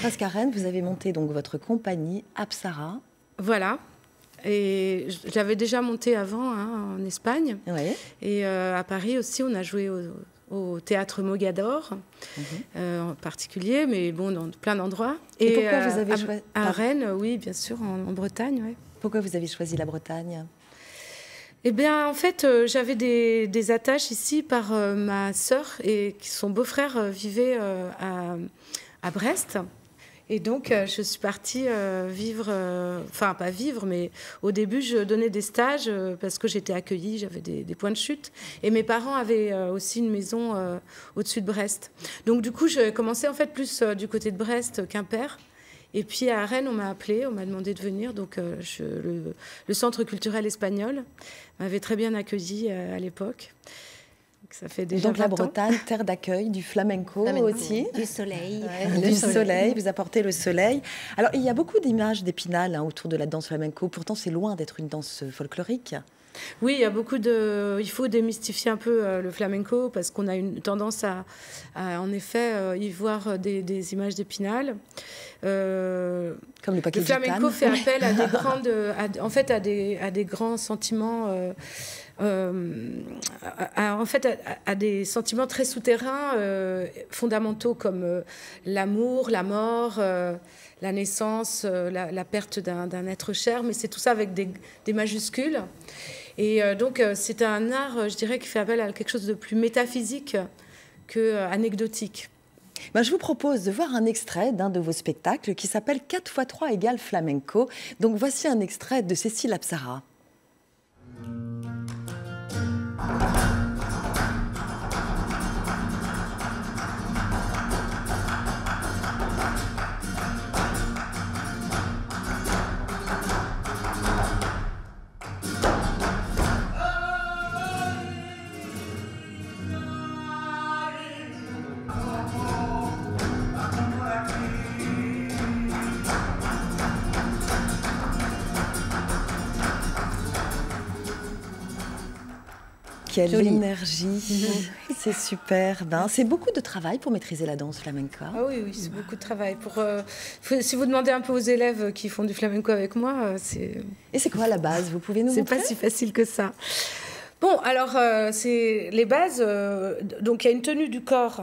Parce qu'à Rennes, vous avez monté donc votre compagnie Apsara. Voilà. Et je l'avais déjà montée avant, hein, en Espagne. Ouais. Et à Paris aussi, on a joué au théâtre Mogador, en particulier, mais bon, dans plein d'endroits. Et pourquoi vous avez choisi... À Rennes, oui, bien sûr, en Bretagne, oui. Pourquoi vous avez choisi la Bretagne? Eh bien, en fait, j'avais des attaches ici par ma sœur, et son beau-frère vivait à Brest. Et donc, je suis partie vivre, enfin, pas vivre, mais au début, je donnais des stages parce que j'étais accueillie, j'avais des points de chute. Et mes parents avaient aussi une maison au-dessus de Brest. Donc, du coup, j'ai commencé en fait plus du côté de Brest, Quimper. Et puis, à Rennes, on m'a appelée, on m'a demandé de venir. Donc, le Centre culturel espagnol m'avait très bien accueillie à l'époque. Ça fait déjà donc la 20 ans. Bretagne, terre d'accueil du flamenco aussi. Du soleil. Ouais, du soleil, vous apportez le soleil. Alors, il y a beaucoup d'images d'Épinal autour de la danse flamenco. Pourtant, c'est loin d'être une danse folklorique. Oui, il y a beaucoup de... Il faut démystifier un peu le flamenco parce qu'on a une tendance à en effet, y voir des images d'Épinal. Comme le paquet Le flamenco fait appel à des grandes... à des grands sentiments... à des sentiments très souterrains, fondamentaux comme l'amour, la mort, la naissance, la perte d'un être cher, mais c'est tout ça avec des majuscules. Et donc c'est un art, je dirais, qui fait appel à quelque chose de plus métaphysique qu'anecdotique. Ben, je vous propose de voir un extrait d'un de vos spectacles qui s'appelle 4x3 égale flamenco. Donc voici un extrait de Cécile Apsara. Quelle Joli. énergie. C'est super. Ben, c'est beaucoup de travail pour maîtriser la danse flamenca. Ah oui, oui, c'est beaucoup de travail. Si vous demandez un peu aux élèves qui font du flamenco avec moi, c'est... Et c'est quoi la base? Vous pouvez nous montrer? C'est pas si facile que ça. Bon, alors, c'est les bases. Donc, il y a une tenue du corps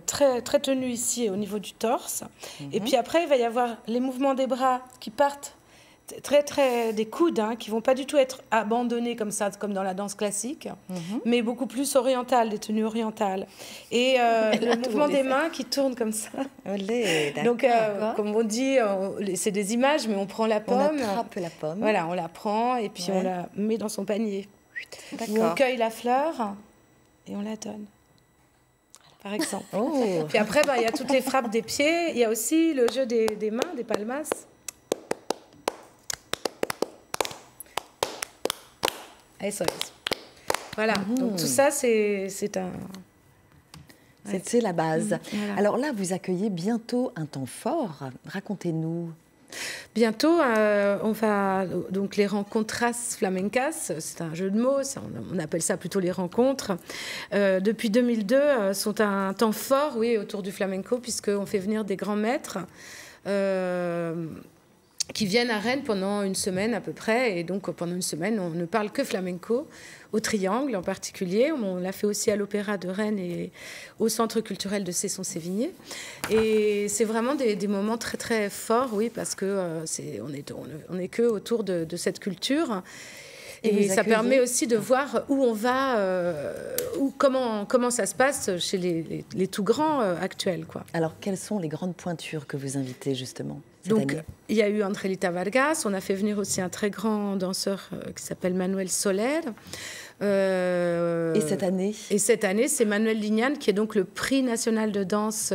très, très tenue ici au niveau du torse. Et puis après, il va y avoir les mouvements des bras qui partent des coudes, hein, qui vont pas du tout être abandonnés comme ça, comme dans la danse classique, mais beaucoup plus orientales, des tenues orientales. Et le mouvement des mains qui tournent comme ça. Olé, donc, comme on dit, c'est des images, mais on prend la pomme. On attrape la pomme. Voilà, on la prend et puis on la met dans son panier. Ou on cueille la fleur et on la donne. Par exemple. Puis après, il y a toutes les frappes des pieds. Il y a aussi le jeu des mains, des palmas. Eso es. Voilà. Donc tout ça, c'est un... C'est la base. Voilà. Alors là, vous accueillez bientôt un temps fort. Racontez-nous. Bientôt, on va donc les rencontras flamencas, c'est un jeu de mots, on appelle ça plutôt les rencontres. Depuis 2002, sont un temps fort, oui, autour du flamenco, puisqu'on fait venir des grands maîtres qui viennent à Rennes pendant une semaine à peu près. Et donc, pendant une semaine, on ne parle que flamenco, au Triangle en particulier. On l'a fait aussi à l'Opéra de Rennes et au Centre culturel de Cesson-Sévigné. Et c'est vraiment des moments très, très forts, oui, parce que on est que autour de cette culture. Et ça permet aussi de voir où on va, comment ça se passe chez les tout grands actuels, quoi. Alors, quelles sont les grandes pointures que vous invitez justement cette Donc, année? il y a eu Andrelita Vargas. On a fait venir aussi un très grand danseur qui s'appelle Manuel Soler. Et cette année? Et cette année, c'est Manuel Lignan, qui est donc le prix national de danse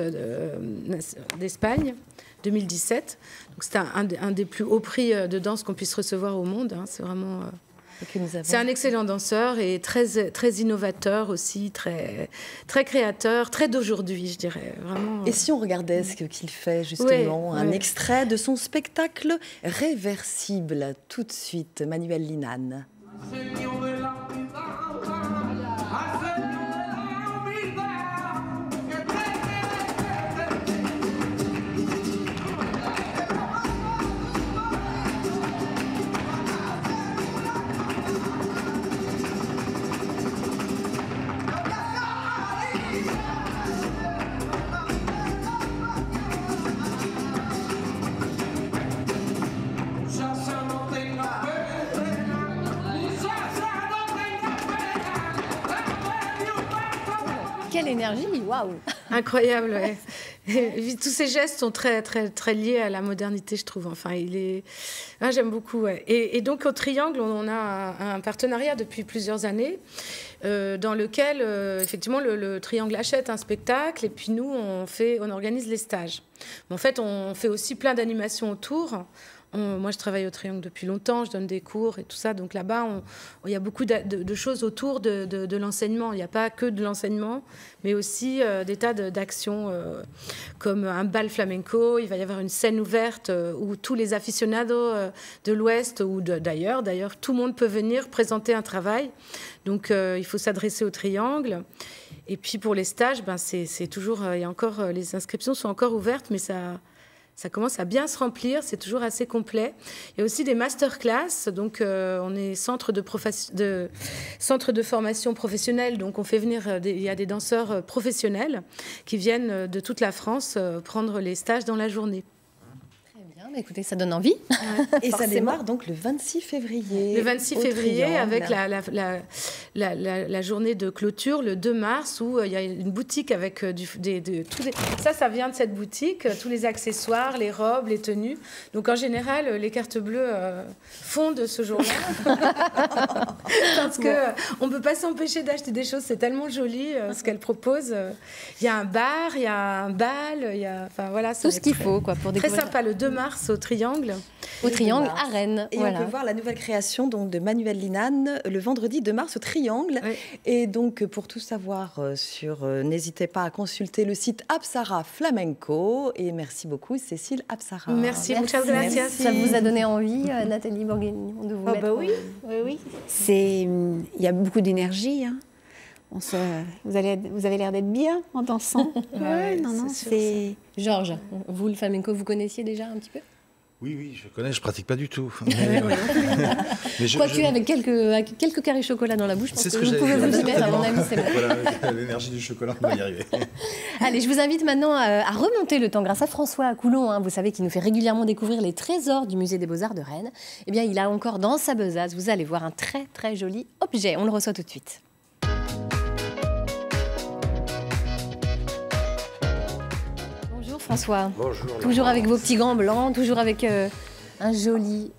d'Espagne 2017. Donc, c'est un des plus hauts prix de danse qu'on puisse recevoir au monde. Hein. C'est vraiment... C'est un excellent danseur et très, très innovateur aussi, très, très créateur, très d'aujourd'hui, je dirais. Vraiment. Et si on regardait ce qu'il fait, justement, un extrait de son spectacle Réversible, tout de suite, Manuel Lignan. Quelle énergie, waouh! Incroyable, ouais. Et tous ces gestes sont très, très, très liés à la modernité, je trouve. Enfin, j'aime beaucoup. Ouais. Et donc, au Triangle, on a un partenariat depuis plusieurs années dans lequel, effectivement, le Triangle achète un spectacle et puis nous, on organise les stages. Mais en fait, on fait aussi plein d'animations autour. Moi, je travaille au Triangle depuis longtemps, je donne des cours et tout ça. Donc là-bas, il y a beaucoup de choses autour de l'enseignement. Il n'y a pas que de l'enseignement, mais aussi des tas d'actions comme un bal flamenco. Il va y avoir une scène ouverte où tous les aficionados de l'Ouest ou d'ailleurs, tout le monde peut venir présenter un travail. Donc, il faut s'adresser au Triangle. Et puis, pour les stages, c'est toujours... les inscriptions sont encore ouvertes, mais ça commence à bien se remplir, c'est toujours assez complet. Il y a aussi des masterclass, donc on est centre de formation professionnelle, donc on fait venir, il y a des danseurs professionnels qui viennent de toute la France prendre les stages dans la journée. Écoutez, ça donne envie. Et ça démarre donc le 26 février. Le 26 février, avec la journée de clôture, le 2 mars, où il y a une boutique avec ça vient de cette boutique, tous les accessoires, les robes, les tenues. Donc en général, les cartes bleues fondent ce jour-là. Parce qu'on ne peut pas s'empêcher d'acheter des choses, c'est tellement joli ce qu'elle propose. Il y a un bar, il y a un bal, il y a... Enfin, voilà, tout ce qu'il faut quoi, pour découvrir. Très sympa, le 2 mars. mars au Triangle. Au Triangle à Rennes. Et on peut voir la nouvelle création donc, de Manuel Linan le vendredi 2 mars au Triangle. Oui. Et donc, pour tout savoir n'hésitez pas à consulter le site Apsara Flamenco. Et merci beaucoup, Cécile Apsara. Merci, muchas gracias. Ça vous a donné envie, Nathalie Bourguignon, de vous mettre... Oui. Il y a beaucoup d'énergie. Hein. Vous avez l'air d'être bien en dansant. c'est... Georges, vous, le flamenco, vous connaissiez déjà un petit peu? Oui, je connais, je pratique pas du tout. Quoique avec quelques carrés chocolat dans la bouche, je pense que vous pouvez vous y mettre, à mon avis, c'est bon. Voilà, l'énergie du chocolat, on va y arriver. Allez, je vous invite maintenant à remonter le temps grâce à François Coulon, vous savez, qui nous fait régulièrement découvrir les trésors du Musée des Beaux-Arts de Rennes. Eh bien, il a encore dans sa besace, vous allez voir, un très très joli objet. On le reçoit tout de suite. François. Bonjour. Toujours avec vos petits gants blancs, toujours avec un joli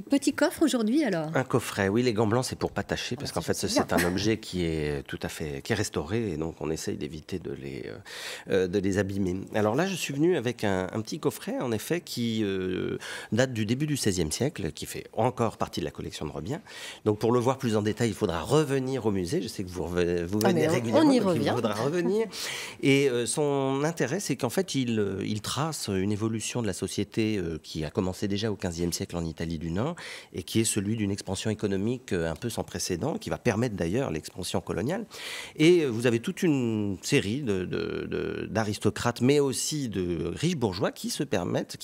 petit coffre aujourd'hui alors. Un coffret, oui, les gants blancs c'est pour pas tâcher parce qu'en fait c'est un objet qui est qui est restauré et donc on essaye d'éviter de les abîmer. Alors là je suis venu avec un petit coffret en effet qui date du début du XVIe siècle, qui fait encore partie de la collection de Rebien. Donc pour le voir plus en détail il faudra revenir au musée, je sais que vous venez régulièrement, on y revient. Il faudra revenir. Et son intérêt c'est qu'en fait il trace une évolution de la société qui a commencé déjà au XVe siècle en Italie du Nord et qui est celui d'une expansion économique un peu sans précédent, qui va permettre d'ailleurs l'expansion coloniale. Et vous avez toute une série d'aristocrates, mais aussi de riches bourgeois qui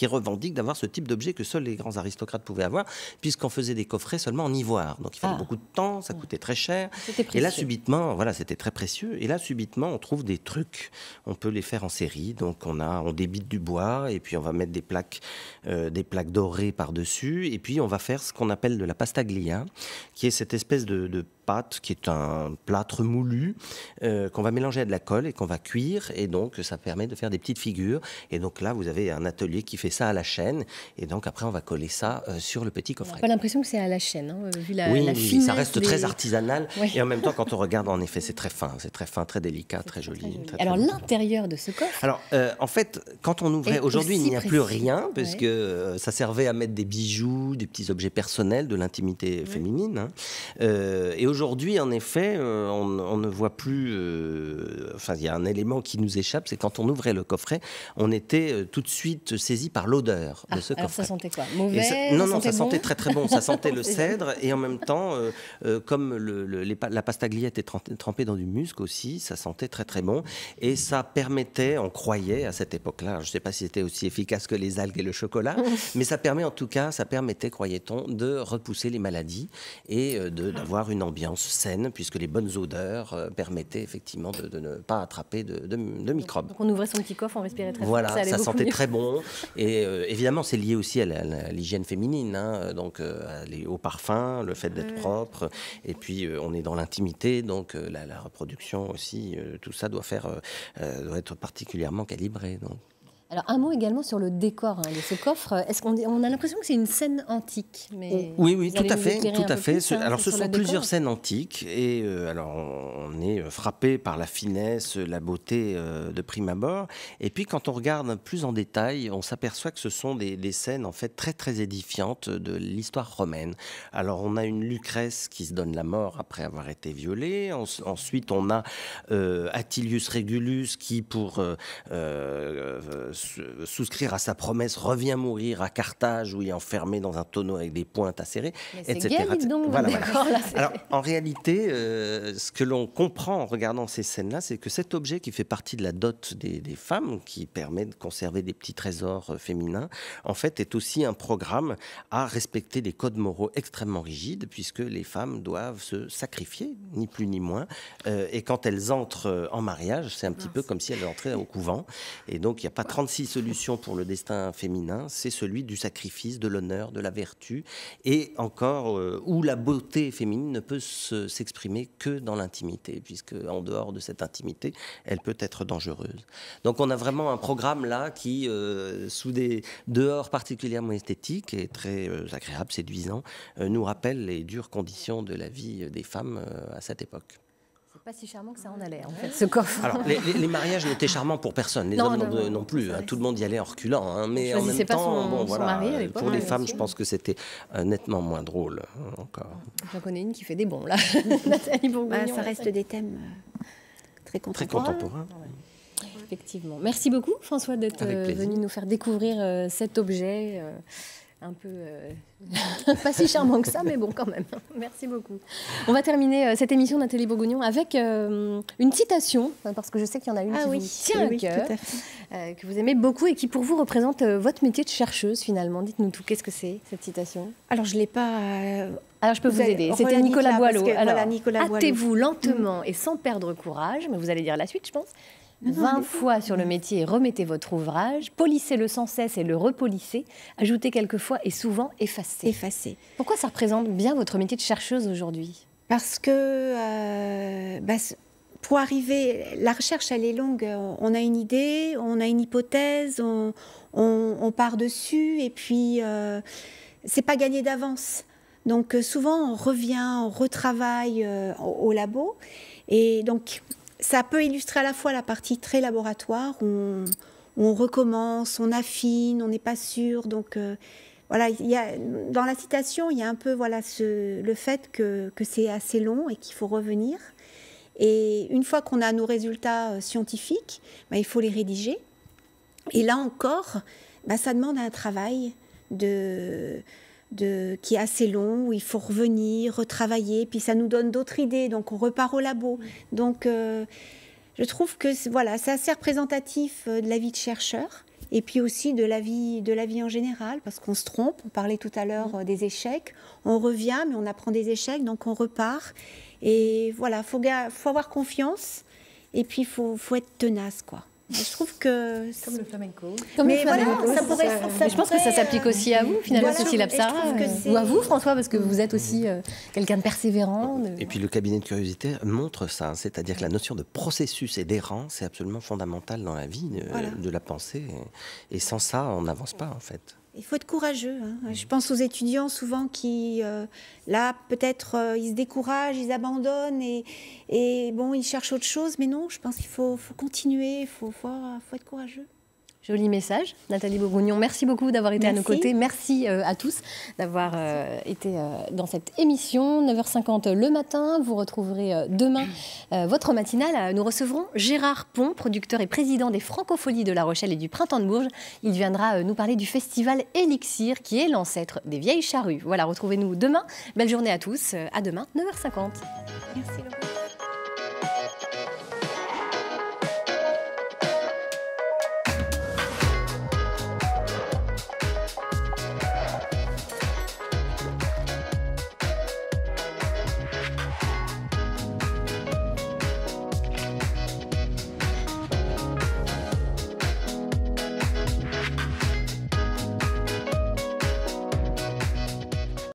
revendiquent d'avoir ce type d'objet que seuls les grands aristocrates pouvaient avoir, puisqu'on faisait des coffrets seulement en ivoire. Donc il fallait beaucoup de temps, ça coûtait très cher. Et là subitement, voilà, c'était très précieux. Et là subitement, on trouve des trucs. On peut les faire en série. Donc on débite du bois et puis on va mettre des plaques dorées par-dessus, et puis on va faire ce qu'on appelle de la pastaglia, qui est cette espèce de pâte, qui est un plâtre moulu, qu'on va mélanger à de la colle et qu'on va cuire, et donc ça permet de faire des petites figures. Et donc là, vous avez un atelier qui fait ça à la chaîne, et donc après on va coller ça sur le petit coffret. On n'a pas l'impression que c'est à la chaîne, vu la oui, finesse. Ça reste très artisanal, et en même temps, quand on regarde, en effet, c'est très fin, très délicat, très joli. Alors l'intérieur de ce coffre. Alors en fait, quand on ouvrait, aujourd'hui il n'y a plus rien, parce que ça servait à mettre des bijoux, des petits objets personnels, de l'intimité féminine. Et aujourd'hui, en effet, on ne voit plus... il y a un élément qui nous échappe, c'est quand on ouvrait le coffret, on était tout de suite saisi par l'odeur de ce coffret. Ça sentait quoi? Mauvais? Non, ça sentait très très bon. Ça sentait le cèdre, et en même temps, comme la pastaglia était trempée dans du musc aussi, ça sentait très très bon. Et ça permettait, on croyait à cette époque-là, je ne sais pas si c'était aussi efficace que les algues et le chocolat, mais ça permettait, croyait-on, de repousser les maladies et d'avoir une ambiance saine, puisque les bonnes odeurs permettaient effectivement de ne pas attraper de microbes. Donc on ouvrait son petit coffre, on respirait très voilà, fort, ça sentait très bon. Et évidemment, c'est lié aussi à l'hygiène féminine, donc au parfum, le fait d'être propre. Et puis, on est dans l'intimité, donc la reproduction aussi, tout ça doit être particulièrement calibré. Donc. Alors, un mot également sur le décor de ce coffre. Est-ce qu'on a l'impression que c'est une scène antique? Oui, tout à fait. Alors, ce sont plusieurs scènes antiques. Et alors, on est frappé par la finesse, la beauté de prime abord. Et puis, quand on regarde plus en détail, on s'aperçoit que ce sont des scènes, en fait, très, très édifiantes de l'histoire romaine. Alors, on a une Lucrèce qui se donne la mort après avoir été violée. Ensuite, on a Attilius Regulus qui, pour souscrire à sa promesse, revient mourir à Carthage, où il est enfermé dans un tonneau avec des pointes acérées, etc. Gay, donc, voilà. Alors, en réalité, ce que l'on comprend en regardant ces scènes-là, c'est que cet objet qui fait partie de la dot des femmes, qui permet de conserver des petits trésors féminins, en fait, est aussi un programme à respecter des codes moraux extrêmement rigides, puisque les femmes doivent se sacrifier, ni plus ni moins. Et quand elles entrent en mariage, c'est un petit peu comme si elles entraient au couvent. Et donc, il n'y a pas 36 solutions pour le destin féminin, c'est celui du sacrifice, de l'honneur, de la vertu, et encore où la beauté féminine ne peut s'exprimer que dans l'intimité, puisque en dehors de cette intimité, elle peut être dangereuse. Donc on a vraiment un programme là qui, sous des dehors particulièrement esthétiques et très agréables, séduisants, nous rappelle les dures conditions de la vie des femmes à cette époque. Pas si charmant que ça en a l'air, en fait, ce coffre. Alors, les mariages n'étaient charmants pour personne, les hommes non plus. Tout le monde y allait en reculant. Hein, mais en même temps, mari, pour les femmes, je pense que c'était nettement moins drôle encore. J'en connais une qui fait des bons, là. Nathalie Bourgognon. Ça reste des thèmes très contemporains. Effectivement. Merci beaucoup, François, d'être venu nous faire découvrir cet objet un peu pas si charmant que ça, mais bon, quand même. Merci beaucoup. On va terminer cette émission, Nathalie Bourgognon, avec une citation, parce que je sais qu'il y en a une qui vous tient à cœur, que vous aimez beaucoup et qui, pour vous, représente votre métier de chercheuse, finalement. Dites-nous tout. Qu'est-ce que c'est, cette citation? Alors, je ne l'ai pas... Alors, je peux vous aider. C'était Nicolas Boileau. Alors, Boileau. Hâtez-vous lentement et sans perdre courage, mais vous allez dire la suite, je pense. 20 fois sur le métier et remettez votre ouvrage, polissez-le sans cesse et le repolissez, ajoutez quelquefois et souvent effacez. Pourquoi ça représente bien votre métier de chercheuse aujourd'hui? Parce que pour arriver, la recherche elle est longue, on a une idée, on a une hypothèse, on part dessus et puis c'est pas gagné d'avance. Donc souvent on revient, on retravaille au labo et donc ça peut illustrer à la fois la partie très laboratoire, où on recommence, on affine, on n'est pas sûr. Donc voilà, dans la citation, il y a un peu le fait que c'est assez long et qu'il faut revenir. Et une fois qu'on a nos résultats scientifiques, il faut les rédiger. Et là encore, ça demande un travail qui est assez long, où il faut revenir, retravailler, puis ça nous donne d'autres idées, donc on repart au labo. Donc je trouve que c'est assez représentatif de la vie de chercheur, et puis aussi de la vie en général, parce qu'on se trompe, on parlait tout à l'heure des échecs, on revient, mais on apprend des échecs, donc on repart. Et voilà, faut avoir confiance, et puis il faut être tenace, quoi. Je trouve que... Comme le flamenco. Je pense que ça s'applique aussi à vous, finalement, Cécile Apsara. Ou à vous, François, parce que vous êtes aussi quelqu'un de persévérant. Et puis le cabinet de curiosité montre ça, c'est-à-dire que la notion de processus et d'errance, c'est absolument fondamental dans la vie de la pensée. Et sans ça, on n'avance pas, en fait. Il faut être courageux. Je pense aux étudiants souvent qui, là, peut-être, ils se découragent, ils abandonnent et bon, ils cherchent autre chose. Mais non, je pense qu'il faut continuer, il faut être courageux. Joli message. Nathalie Bourgognon, merci beaucoup d'avoir été à nos côtés. Merci à tous d'avoir été dans cette émission. 9h50 le matin. Vous retrouverez demain votre matinale. Nous recevrons Gérard Pont, producteur et président des Francopholies de La Rochelle et du Printemps de Bourges. Il viendra nous parler du festival Elixir, qui est l'ancêtre des Vieilles Charrues. Voilà, retrouvez-nous demain. Belle journée à tous. À demain, 9h50. Merci Laurent.